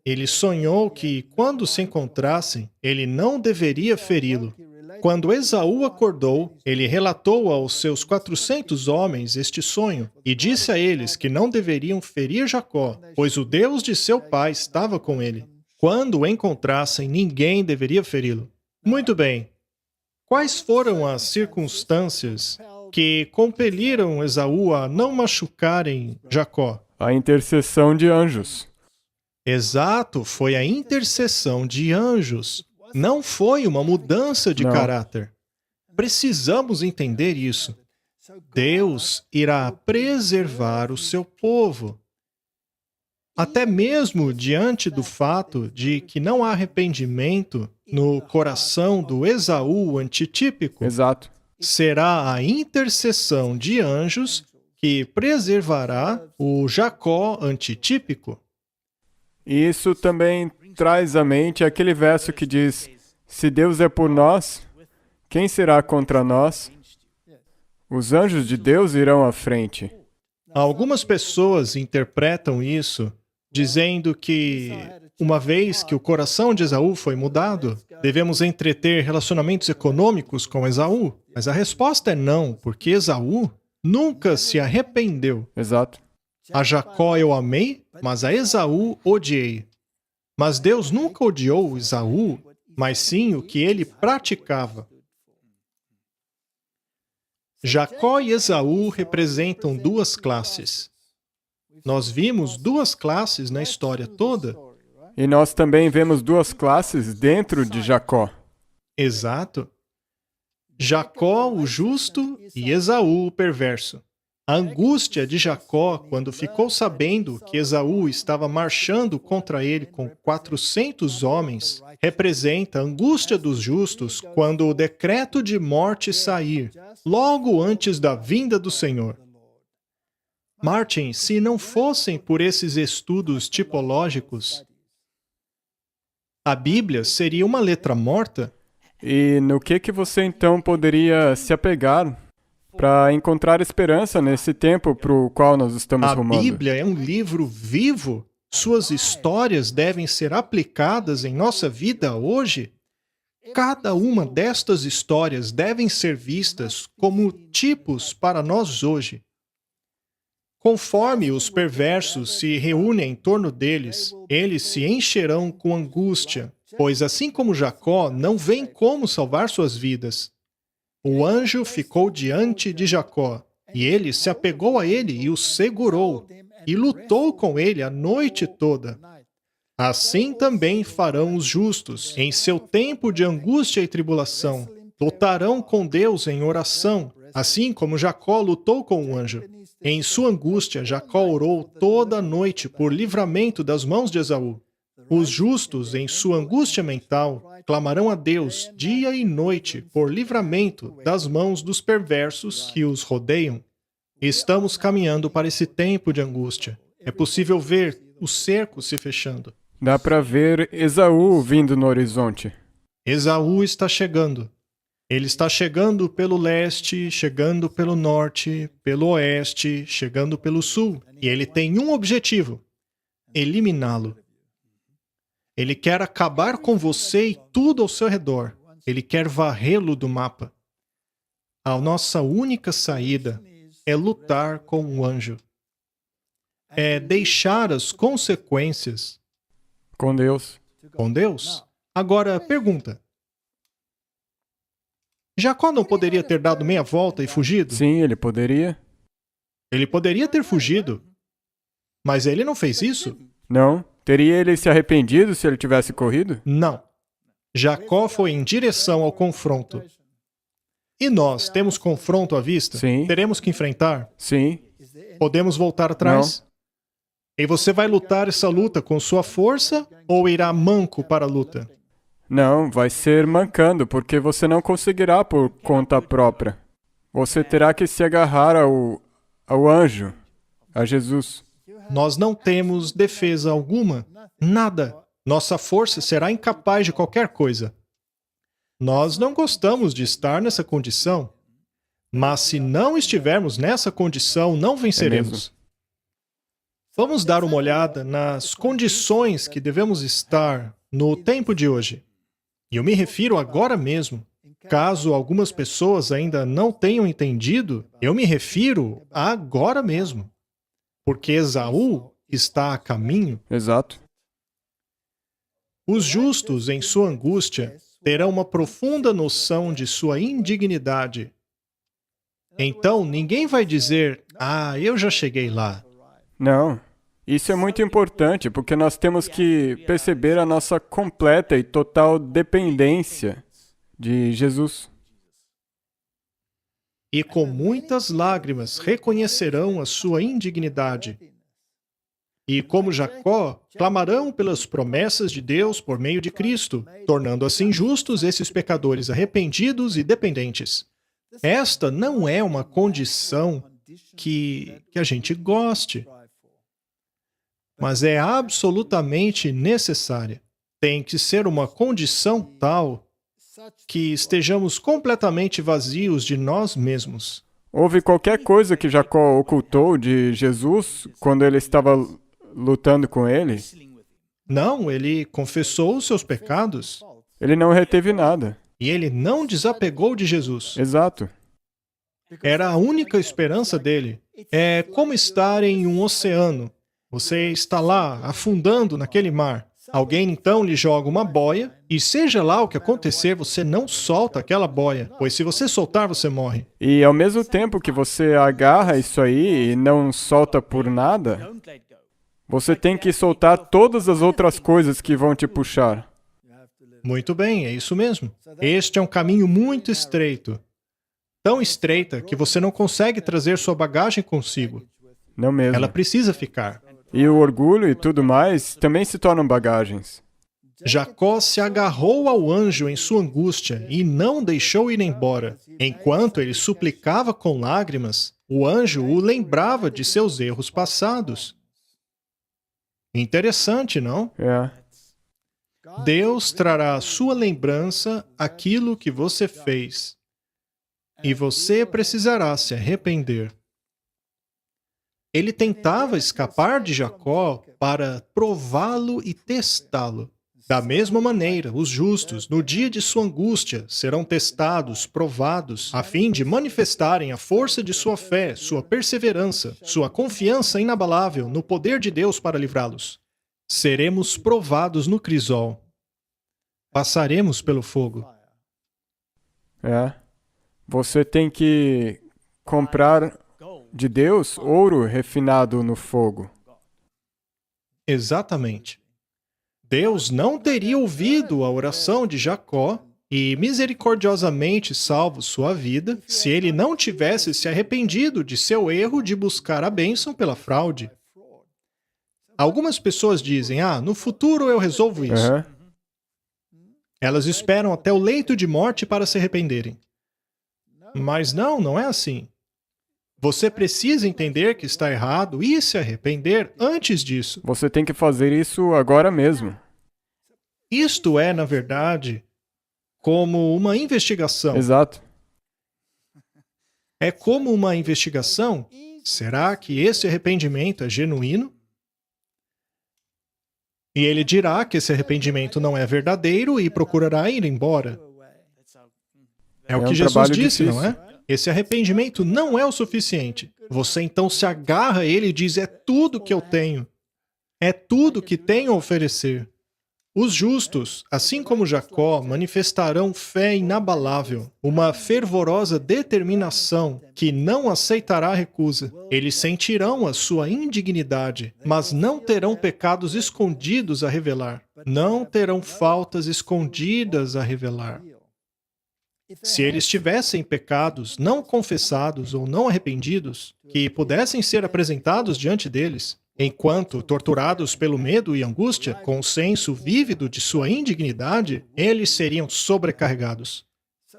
Ele sonhou que, quando se encontrassem, ele não deveria feri-lo. Quando Esaú acordou, ele relatou aos seus 400 homens este sonho e disse a eles que não deveriam ferir Jacó, pois o Deus de seu pai estava com ele. Quando o encontrassem, ninguém deveria feri-lo. Muito bem. Quais foram as circunstâncias que compeliram Esaú a não machucarem Jacó? A intercessão de anjos. Exato, foi a intercessão de anjos. Não foi uma mudança de Não. caráter. Precisamos entender isso. Deus irá preservar o seu povo. Até mesmo diante do fato de que não há arrependimento no coração do Esaú antitípico, Exato. será a intercessão de anjos que preservará o Jacó antitípico. E isso também traz à mente aquele verso que diz: se Deus é por nós, quem será contra nós? Os anjos de Deus irão à frente. Algumas pessoas interpretam isso dizendo que, uma vez que o coração de Esaú foi mudado, devemos entreter relacionamentos econômicos com Esaú. Mas a resposta é não, porque Esaú nunca se arrependeu. Exato. A Jacó eu amei, mas a Esaú odiei. Mas Deus nunca odiou Esaú, mas sim o que ele praticava. Jacó e Esaú representam duas classes. Nós vimos duas classes na história toda. E nós também vemos duas classes dentro de Jacó. Exato. Jacó, o justo, e Esaú, o perverso. A angústia de Jacó, quando ficou sabendo que Esaú estava marchando contra ele com 400 homens, representa a angústia dos justos quando o decreto de morte sair, logo antes da vinda do Senhor. Martin, se não fossem por esses estudos tipológicos, a Bíblia seria uma letra morta? E no que você então poderia se apegar para encontrar esperança nesse tempo para o qual nós estamos rumando? A Bíblia é um livro vivo. Suas histórias devem ser aplicadas em nossa vida hoje. Cada uma destas histórias devem ser vistas como tipos para nós hoje. Conforme os perversos se reúnem em torno deles, eles se encherão com angústia, pois assim como Jacó, não vem como salvar suas vidas. O anjo ficou diante de Jacó, e ele se apegou a ele e o segurou, e lutou com ele a noite toda. Assim também farão os justos, em seu tempo de angústia e tribulação. Lutarão com Deus em oração, assim como Jacó lutou com o anjo. Em sua angústia, Jacó orou toda a noite por livramento das mãos de Esaú. Os justos, em sua angústia mental, clamarão a Deus dia e noite por livramento das mãos dos perversos que os rodeiam. Estamos caminhando para esse tempo de angústia. É possível ver o cerco se fechando. Dá para ver Esaú vindo no horizonte. Esaú está chegando. Ele está chegando pelo leste, chegando pelo norte, pelo oeste, chegando pelo sul. E ele tem um objetivo: eliminá-lo. Ele quer acabar com você e tudo ao seu redor. Ele quer varrê-lo do mapa. A nossa única saída é lutar com o anjo. É deixar as consequências Com Deus. com Deus. Agora, pergunta. Jacó não poderia ter dado meia volta e fugido? Sim, ele poderia. Ele poderia ter fugido. Mas ele não fez isso? Não. Teria ele se arrependido se ele tivesse corrido? Não. Jacó foi em direção ao confronto. E nós temos confronto à vista? Sim. Teremos que enfrentar? Sim. Podemos voltar atrás? E você vai lutar essa luta com sua força ou irá manco para a luta? Não, vai ser mancando, porque você não conseguirá por conta própria. Você terá que se agarrar ao anjo, a Jesus. Nós não temos defesa alguma, nada. Nossa força será incapaz de qualquer coisa. Nós não gostamos de estar nessa condição, mas se não estivermos nessa condição, não venceremos. Vamos dar uma olhada nas condições que devemos estar no tempo de hoje. E eu me refiro agora mesmo. Caso algumas pessoas ainda não tenham entendido, eu me refiro a agora mesmo. Porque Esaú está a caminho. Exato. Os justos, em sua angústia, terão uma profunda noção de sua indignidade. Então, ninguém vai dizer, eu já cheguei lá. Não. Isso é muito importante, porque nós temos que perceber a nossa completa e total dependência de Jesus. E com muitas lágrimas reconhecerão a sua indignidade. E como Jacó, clamarão pelas promessas de Deus por meio de Cristo, tornando assim justos esses pecadores arrependidos e dependentes. Esta não é uma condição que a gente goste, mas é absolutamente necessária. Tem que ser uma condição tal que estejamos completamente vazios de nós mesmos. Houve qualquer coisa que Jacó ocultou de Jesus quando ele estava lutando com ele? Não, ele confessou os seus pecados. Ele não reteve nada. E ele não desapegou de Jesus. Exato. Era a única esperança dele. É como estar em um oceano. Você está lá, afundando naquele mar. Alguém então lhe joga uma boia, e seja lá o que acontecer, você não solta aquela boia, pois se você soltar, você morre. E ao mesmo tempo que você agarra isso aí e não solta por nada, você tem que soltar todas as outras coisas que vão te puxar. Muito bem, é isso mesmo. Este é um caminho muito estreito. Tão estreita que você não consegue trazer sua bagagem consigo. Não mesmo. Ela precisa ficar. E o orgulho e tudo mais também se tornam bagagens. Jacó se agarrou ao anjo em sua angústia e não deixou ir embora. Enquanto ele suplicava com lágrimas, o anjo o lembrava de seus erros passados. Interessante, não? É. Deus trará à sua lembrança aquilo que você fez. E você precisará se arrepender. Ele tentava escapar de Jacó para prová-lo e testá-lo. Da mesma maneira, os justos, no dia de sua angústia, serão testados, provados, a fim de manifestarem a força de sua fé, sua perseverança, sua confiança inabalável no poder de Deus para livrá-los. Seremos provados no crisol. Passaremos pelo fogo. É. Você tem que comprar de Deus ouro refinado no fogo. Exatamente. Deus não teria ouvido a oração de Jacó e misericordiosamente salvo sua vida se ele não tivesse se arrependido de seu erro de buscar a bênção pela fraude. Algumas pessoas dizem, no futuro eu resolvo isso. Aham. Elas esperam até o leito de morte para se arrependerem. Mas não é assim. Você precisa entender que está errado e se arrepender antes disso. Você tem que fazer isso agora mesmo. Isto é, na verdade, como uma investigação. Exato. É como uma investigação. Será que esse arrependimento é genuíno? E ele dirá que esse arrependimento não é verdadeiro e procurará ir embora. É o que Jesus trabalho disse, difícil. não é? Esse arrependimento não é o suficiente. Você então se agarra a ele e diz, é tudo que eu tenho. É tudo que tenho a oferecer. Os justos, assim como Jacó, manifestarão fé inabalável, uma fervorosa determinação que não aceitará recusa. Eles sentirão a sua indignidade, mas não terão pecados escondidos a revelar. Não terão faltas escondidas a revelar. Se eles tivessem pecados não confessados ou não arrependidos, que pudessem ser apresentados diante deles, enquanto torturados pelo medo e angústia, com o senso vívido de sua indignidade, eles seriam sobrecarregados.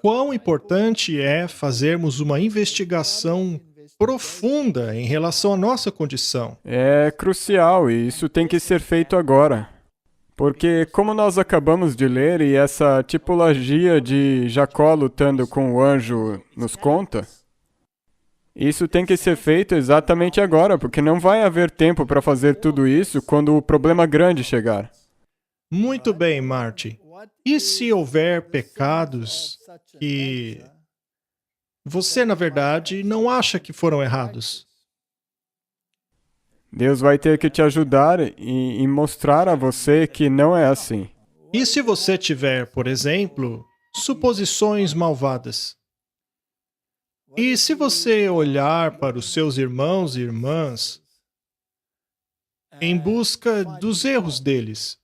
Quão importante é fazermos uma investigação profunda em relação à nossa condição. É crucial e isso tem que ser feito agora. Porque, como nós acabamos de ler e essa tipologia de Jacó lutando com o anjo nos conta, isso tem que ser feito exatamente agora, porque não vai haver tempo para fazer tudo isso quando o problema grande chegar. Muito bem, Marty. E se houver pecados que você, na verdade, não acha que foram errados? Deus vai ter que te ajudar e mostrar a você que não é assim. E se você tiver, por exemplo, suposições malvadas? E se você olhar para os seus irmãos e irmãs em busca dos erros deles,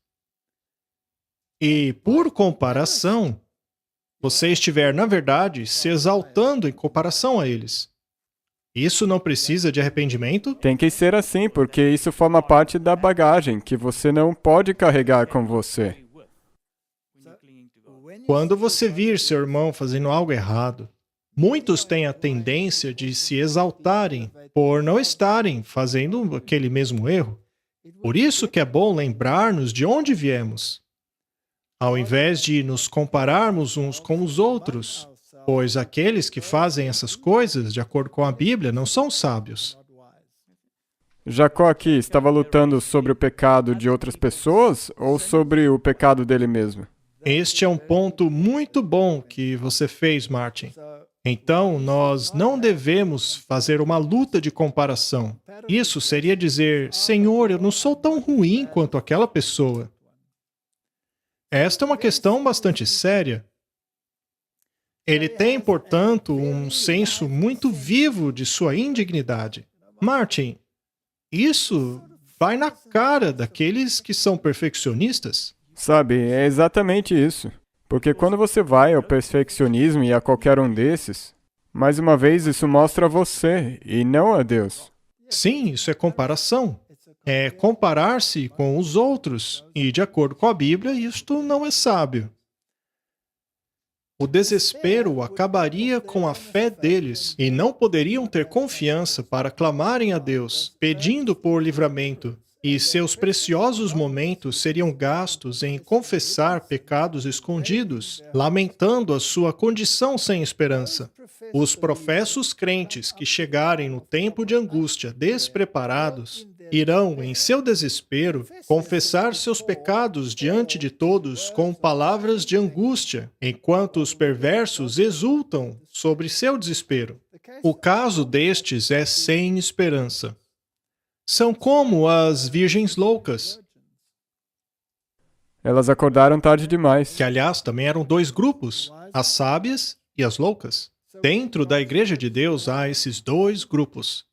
e, por comparação, você estiver, na verdade, se exaltando em comparação a eles, isso não precisa de arrependimento? Tem que ser assim, porque isso forma parte da bagagem que você não pode carregar com você. Quando você vir seu irmão fazendo algo errado, muitos têm a tendência de se exaltarem por não estarem fazendo aquele mesmo erro. Por isso que é bom lembrar-nos de onde viemos, ao invés de nos compararmos uns com os outros, pois aqueles que fazem essas coisas, de acordo com a Bíblia, não são sábios. Jacó aqui estava lutando sobre o pecado de outras pessoas ou sobre o pecado dele mesmo? Este é um ponto muito bom que você fez, Martin. Então, nós não devemos fazer uma luta de comparação. Isso seria dizer, Senhor, eu não sou tão ruim quanto aquela pessoa. Esta é uma questão bastante séria. Ele tem, portanto, um senso muito vivo de sua indignidade. Martin, isso vai na cara daqueles que são perfeccionistas. Sabe, é exatamente isso. Porque quando você vai ao perfeccionismo e a qualquer um desses, mais uma vez isso mostra você e não a Deus. Sim, isso é comparação. É comparar-se com os outros. E, de acordo com a Bíblia, isto não é sábio. O desespero acabaria com a fé deles e não poderiam ter confiança para clamarem a Deus, pedindo por livramento, e seus preciosos momentos seriam gastos em confessar pecados escondidos, lamentando a sua condição sem esperança. Os professos crentes que chegarem no tempo de angústia despreparados irão, em seu desespero, confessar seus pecados diante de todos com palavras de angústia, enquanto os perversos exultam sobre seu desespero. O caso destes é sem esperança. São como as virgens loucas, Elas acordaram tarde demais. que aliás também eram dois grupos, as sábias e as loucas. Dentro da Igreja de Deus há esses dois grupos.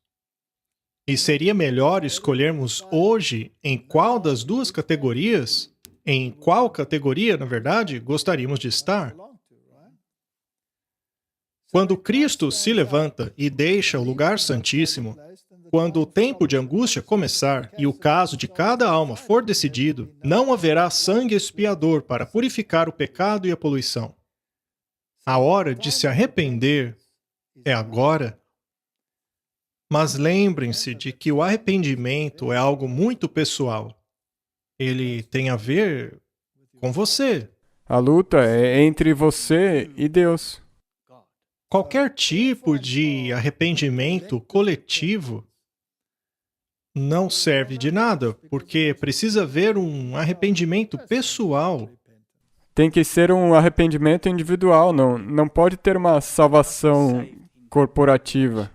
E seria melhor escolhermos hoje em qual das duas categorias, em qual categoria, na verdade, gostaríamos de estar. Quando Cristo se levanta e deixa o lugar santíssimo, quando o tempo de angústia começar e o caso de cada alma for decidido, não haverá sangue expiador para purificar o pecado e a poluição. A hora de se arrepender é agora. Mas lembrem-se de que o arrependimento é algo muito pessoal. Ele tem a ver com você. A luta é entre você e Deus. Qualquer tipo de arrependimento coletivo não serve de nada, porque precisa haver um arrependimento pessoal. Tem que ser um arrependimento individual, não pode ter uma salvação corporativa.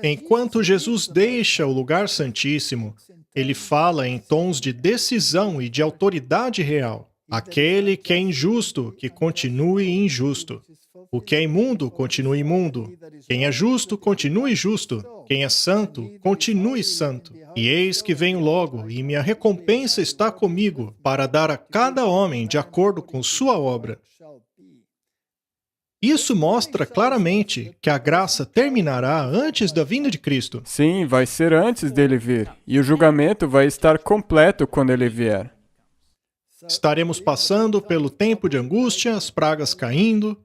Enquanto Jesus deixa o lugar santíssimo, ele fala em tons de decisão e de autoridade real. Aquele que é injusto, que continue injusto. O que é imundo, continue imundo. Quem é justo, continue justo. Quem é santo, continue santo. E eis que venho logo, e minha recompensa está comigo, para dar a cada homem de acordo com sua obra. Isso mostra claramente que a graça terminará antes da vinda de Cristo. Sim, vai ser antes dele vir. E o julgamento vai estar completo quando ele vier. Estaremos passando pelo tempo de angústia, as pragas caindo,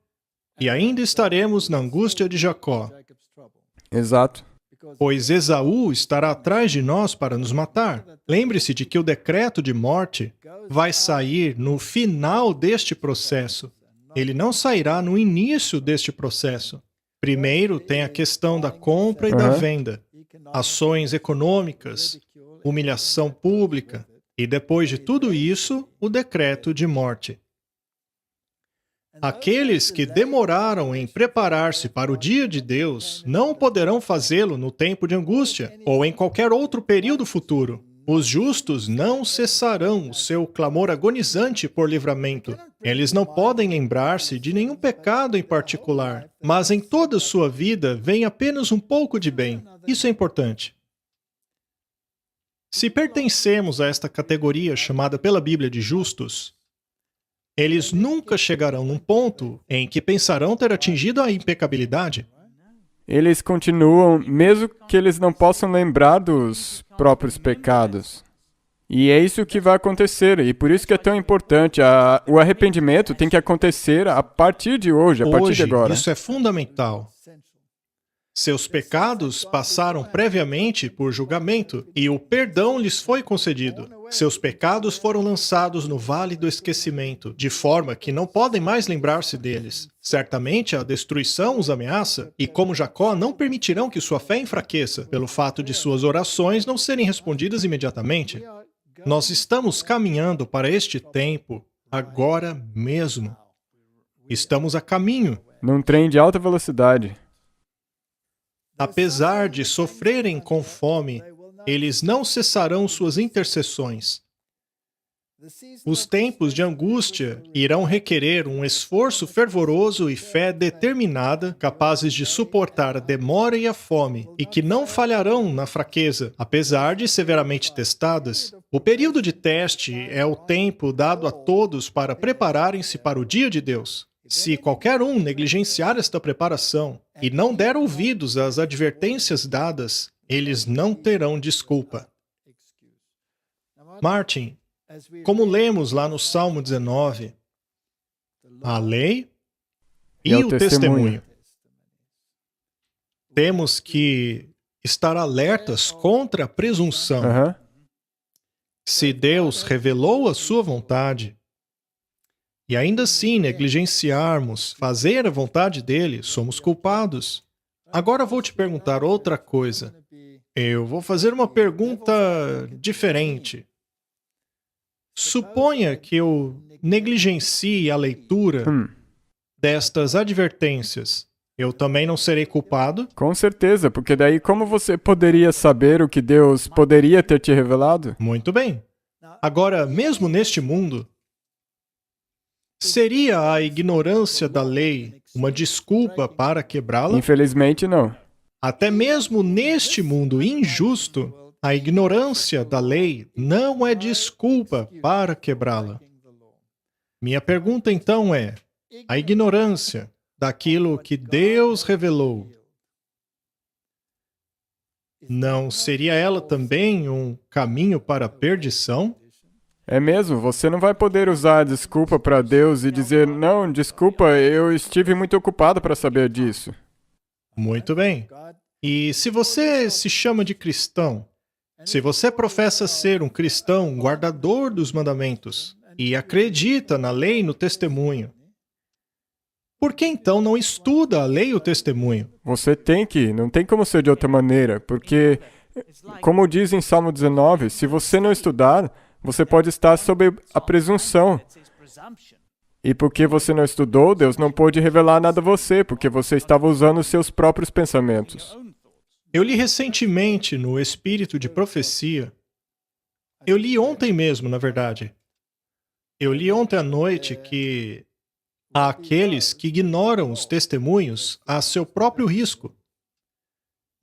e ainda estaremos na angústia de Jacó, Exato. pois Esaú estará atrás de nós para nos matar. Lembre-se de que o decreto de morte vai sair no final deste processo. Ele não sairá no início deste processo. Primeiro tem a questão da compra e da venda, ações econômicas, humilhação pública, e depois de tudo isso, o decreto de morte. Aqueles que demoraram em preparar-se para o dia de Deus não poderão fazê-lo no tempo de angústia ou em qualquer outro período futuro. Os justos não cessarão o seu clamor agonizante por livramento. Eles não podem lembrar-se de nenhum pecado em particular, mas em toda a sua vida vem apenas um pouco de bem. Isso é importante. Se pertencemos a esta categoria chamada pela Bíblia de justos, eles nunca chegarão num ponto em que pensarão ter atingido a impecabilidade. Eles continuam, mesmo que eles não possam lembrar dos próprios pecados. E é isso que vai acontecer, e por isso que é tão importante. O arrependimento tem que acontecer a partir de hoje, a partir de agora. Isso é fundamental. Seus pecados passaram previamente por julgamento, e o perdão lhes foi concedido. Seus pecados foram lançados no vale do esquecimento, de forma que não podem mais lembrar-se deles. Certamente a destruição os ameaça, e como Jacó, não permitirão que sua fé enfraqueça, pelo fato de suas orações não serem respondidas imediatamente. Nós estamos caminhando para este tempo, agora mesmo. Estamos a caminho. Num trem de alta velocidade. Apesar de sofrerem com fome, eles não cessarão suas intercessões. Os tempos de angústia irão requerer um esforço fervoroso e fé determinada, capazes de suportar a demora e a fome, e que não falharão na fraqueza, apesar de severamente testadas. O período de teste é o tempo dado a todos para prepararem-se para o dia de Deus. Se qualquer um negligenciar esta preparação e não der ouvidos às advertências dadas, eles não terão desculpa. Martin, como lemos lá no Salmo 19, a lei e o testemunho. Temos que estar alertas contra a presunção. Se Deus revelou a sua vontade, e ainda assim negligenciarmos fazer a vontade dele, somos culpados. Agora vou te perguntar outra coisa. Eu vou fazer uma pergunta diferente. Suponha que eu negligencie a leitura destas advertências. Eu também não serei culpado? Com certeza, porque daí como você poderia saber o que Deus poderia ter te revelado? Muito bem. Agora, mesmo neste mundo, seria a ignorância da lei uma desculpa para quebrá-la? Infelizmente, não. Até mesmo neste mundo injusto, a ignorância da lei não é desculpa para quebrá-la. Minha pergunta então é: a ignorância daquilo que Deus revelou, não seria ela também um caminho para a perdição? É mesmo, você não vai poder usar a desculpa para Deus e dizer, não, desculpa, eu estive muito ocupado para saber disso. Muito bem. E se você se chama de cristão, se você professa ser um cristão guardador dos mandamentos e acredita na lei e no testemunho, por que então não estuda a lei e o testemunho? Você tem que, não tem como ser de outra maneira, porque, como diz em Salmo 19, se você não estudar, você pode estar sob a presunção. E porque você não estudou, Deus não pôde revelar nada a você, porque você estava usando os seus próprios pensamentos. Eu li recentemente no Espírito de Profecia. Eu li ontem mesmo, na verdade. Eu li ontem à noite que há aqueles que ignoram os testemunhos a seu próprio risco.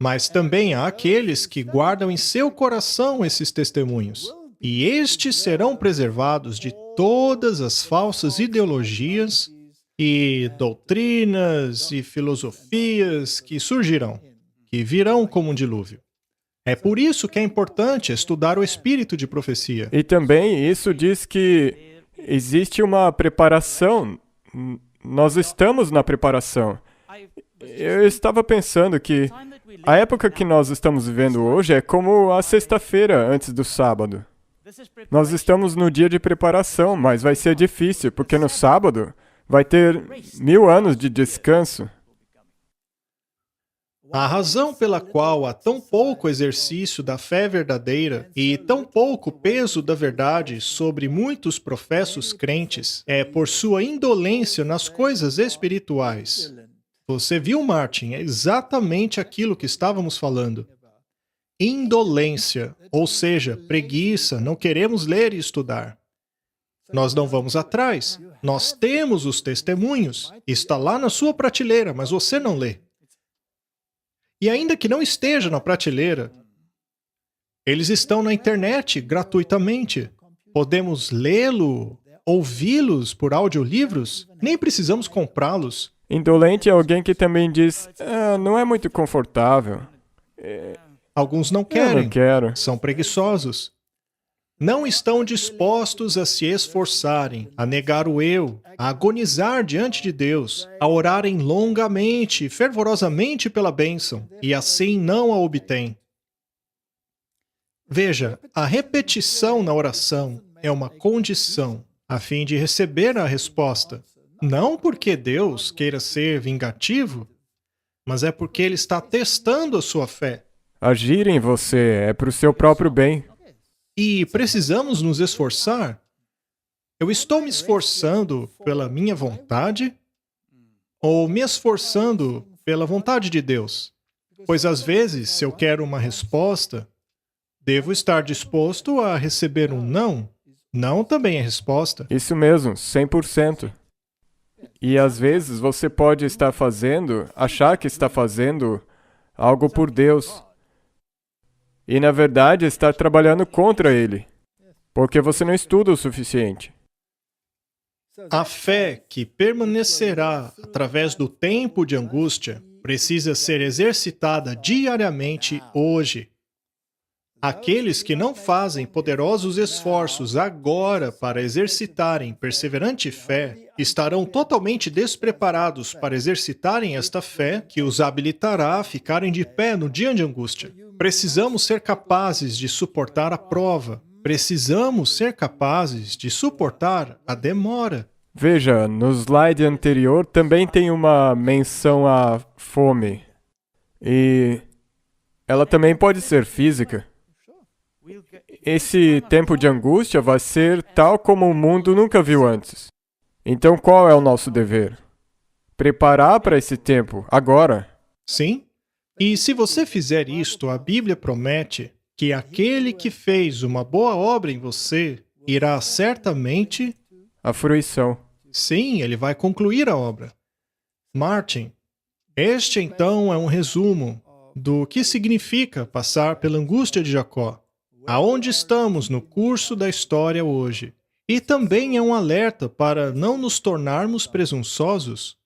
Mas também há aqueles que guardam em seu coração esses testemunhos. E estes serão preservados de todas as falsas ideologias e doutrinas e filosofias que surgirão, que virão como um dilúvio. É por isso que é importante estudar o espírito de profecia. E também isso diz que existe uma preparação. Nós estamos na preparação. Eu estava pensando que a época que nós estamos vivendo hoje é como a sexta-feira antes do sábado. Nós estamos no dia de preparação, mas vai ser difícil, porque no sábado vai ter 1000 anos de descanso. A razão pela qual há tão pouco exercício da fé verdadeira e tão pouco peso da verdade sobre muitos professos crentes é por sua indolência nas coisas espirituais. Você viu, Martin? É exatamente aquilo que estávamos falando. Indolência, ou seja, preguiça, não queremos ler e estudar. Nós não vamos atrás. Nós temos os testemunhos. Está lá na sua prateleira, mas você não lê. E ainda que não esteja na prateleira, eles estão na internet gratuitamente. Podemos lê-lo, ouvi-los por audiolivros, nem precisamos comprá-los. Indolente é alguém que também diz, não é muito confortável. Alguns não Eu querem, não quero. são preguiçosos. Não estão dispostos a se esforçarem, a negar o eu, a agonizar diante de Deus, a orarem longamente e fervorosamente pela bênção, e assim não a obtêm. Veja, a repetição na oração é uma condição a fim de receber a resposta. Não porque Deus queira ser vingativo, mas é porque Ele está testando a sua fé. Agir em você é para o seu próprio bem. E precisamos nos esforçar? Eu estou me esforçando pela minha vontade ou me esforçando pela vontade de Deus? Pois às vezes, se eu quero uma resposta, devo estar disposto a receber um não. Não também é resposta. Isso mesmo, 100%. E às vezes você pode estar achar que está fazendo algo por Deus. E na verdade estar trabalhando contra Ele. Porque você não estuda o suficiente. A fé que permanecerá através do tempo de angústia precisa ser exercitada diariamente hoje. Aqueles que não fazem poderosos esforços agora para exercitarem perseverante fé estarão totalmente despreparados para exercitarem esta fé que os habilitará a ficarem de pé no dia de angústia. Precisamos ser capazes de suportar a prova. Precisamos ser capazes de suportar a demora. Veja, no slide anterior também tem uma menção à fome. E ela também pode ser física. Esse tempo de angústia vai ser tal como o mundo nunca viu antes. Então qual é o nosso dever? Preparar para esse tempo, agora. Sim? E se você fizer isto, a Bíblia promete que aquele que fez uma boa obra em você irá certamente... A fruição. Sim, ele vai concluir a obra. Martin, este então é um resumo do que significa passar pela angústia de Jacó, aonde estamos no curso da história hoje. E também é um alerta para não nos tornarmos presunçosos.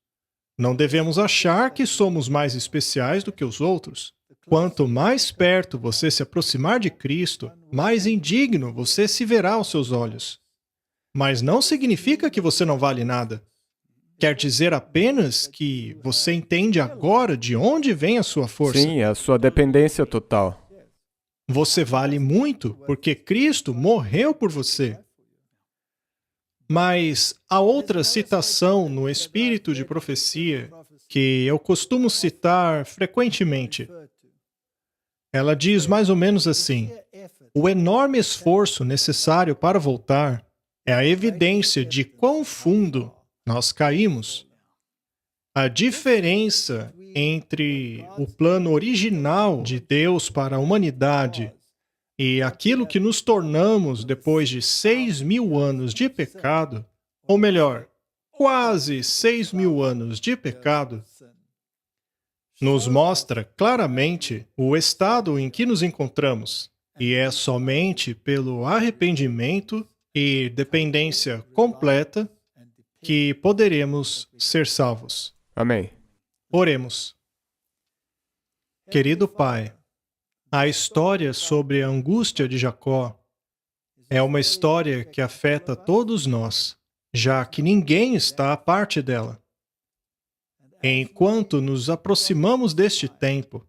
Não devemos achar que somos mais especiais do que os outros. Quanto mais perto você se aproximar de Cristo, mais indigno você se verá aos seus olhos. Mas não significa que você não vale nada. Quer dizer apenas que você entende agora de onde vem a sua força. Sim, a sua dependência total. Você vale muito porque Cristo morreu por você. Mas há outra citação no espírito de profecia que eu costumo citar frequentemente. Ela diz mais ou menos assim: o enorme esforço necessário para voltar é a evidência de quão fundo nós caímos. A diferença entre o plano original de Deus para a humanidade e aquilo que nos tornamos depois de 6.000 anos de pecado, ou melhor, quase 6.000 anos de pecado, nos mostra claramente o estado em que nos encontramos. E é somente pelo arrependimento e dependência completa que poderemos ser salvos. Amém. Oremos. Querido Pai, a história sobre a angústia de Jacó é uma história que afeta todos nós, já que ninguém está à parte dela. Enquanto nos aproximamos deste tempo,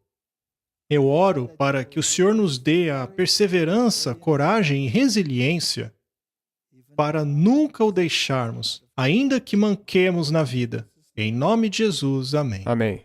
eu oro para que o Senhor nos dê a perseverança, coragem e resiliência para nunca o deixarmos, ainda que manquemos na vida. Em nome de Jesus, amém. Amém.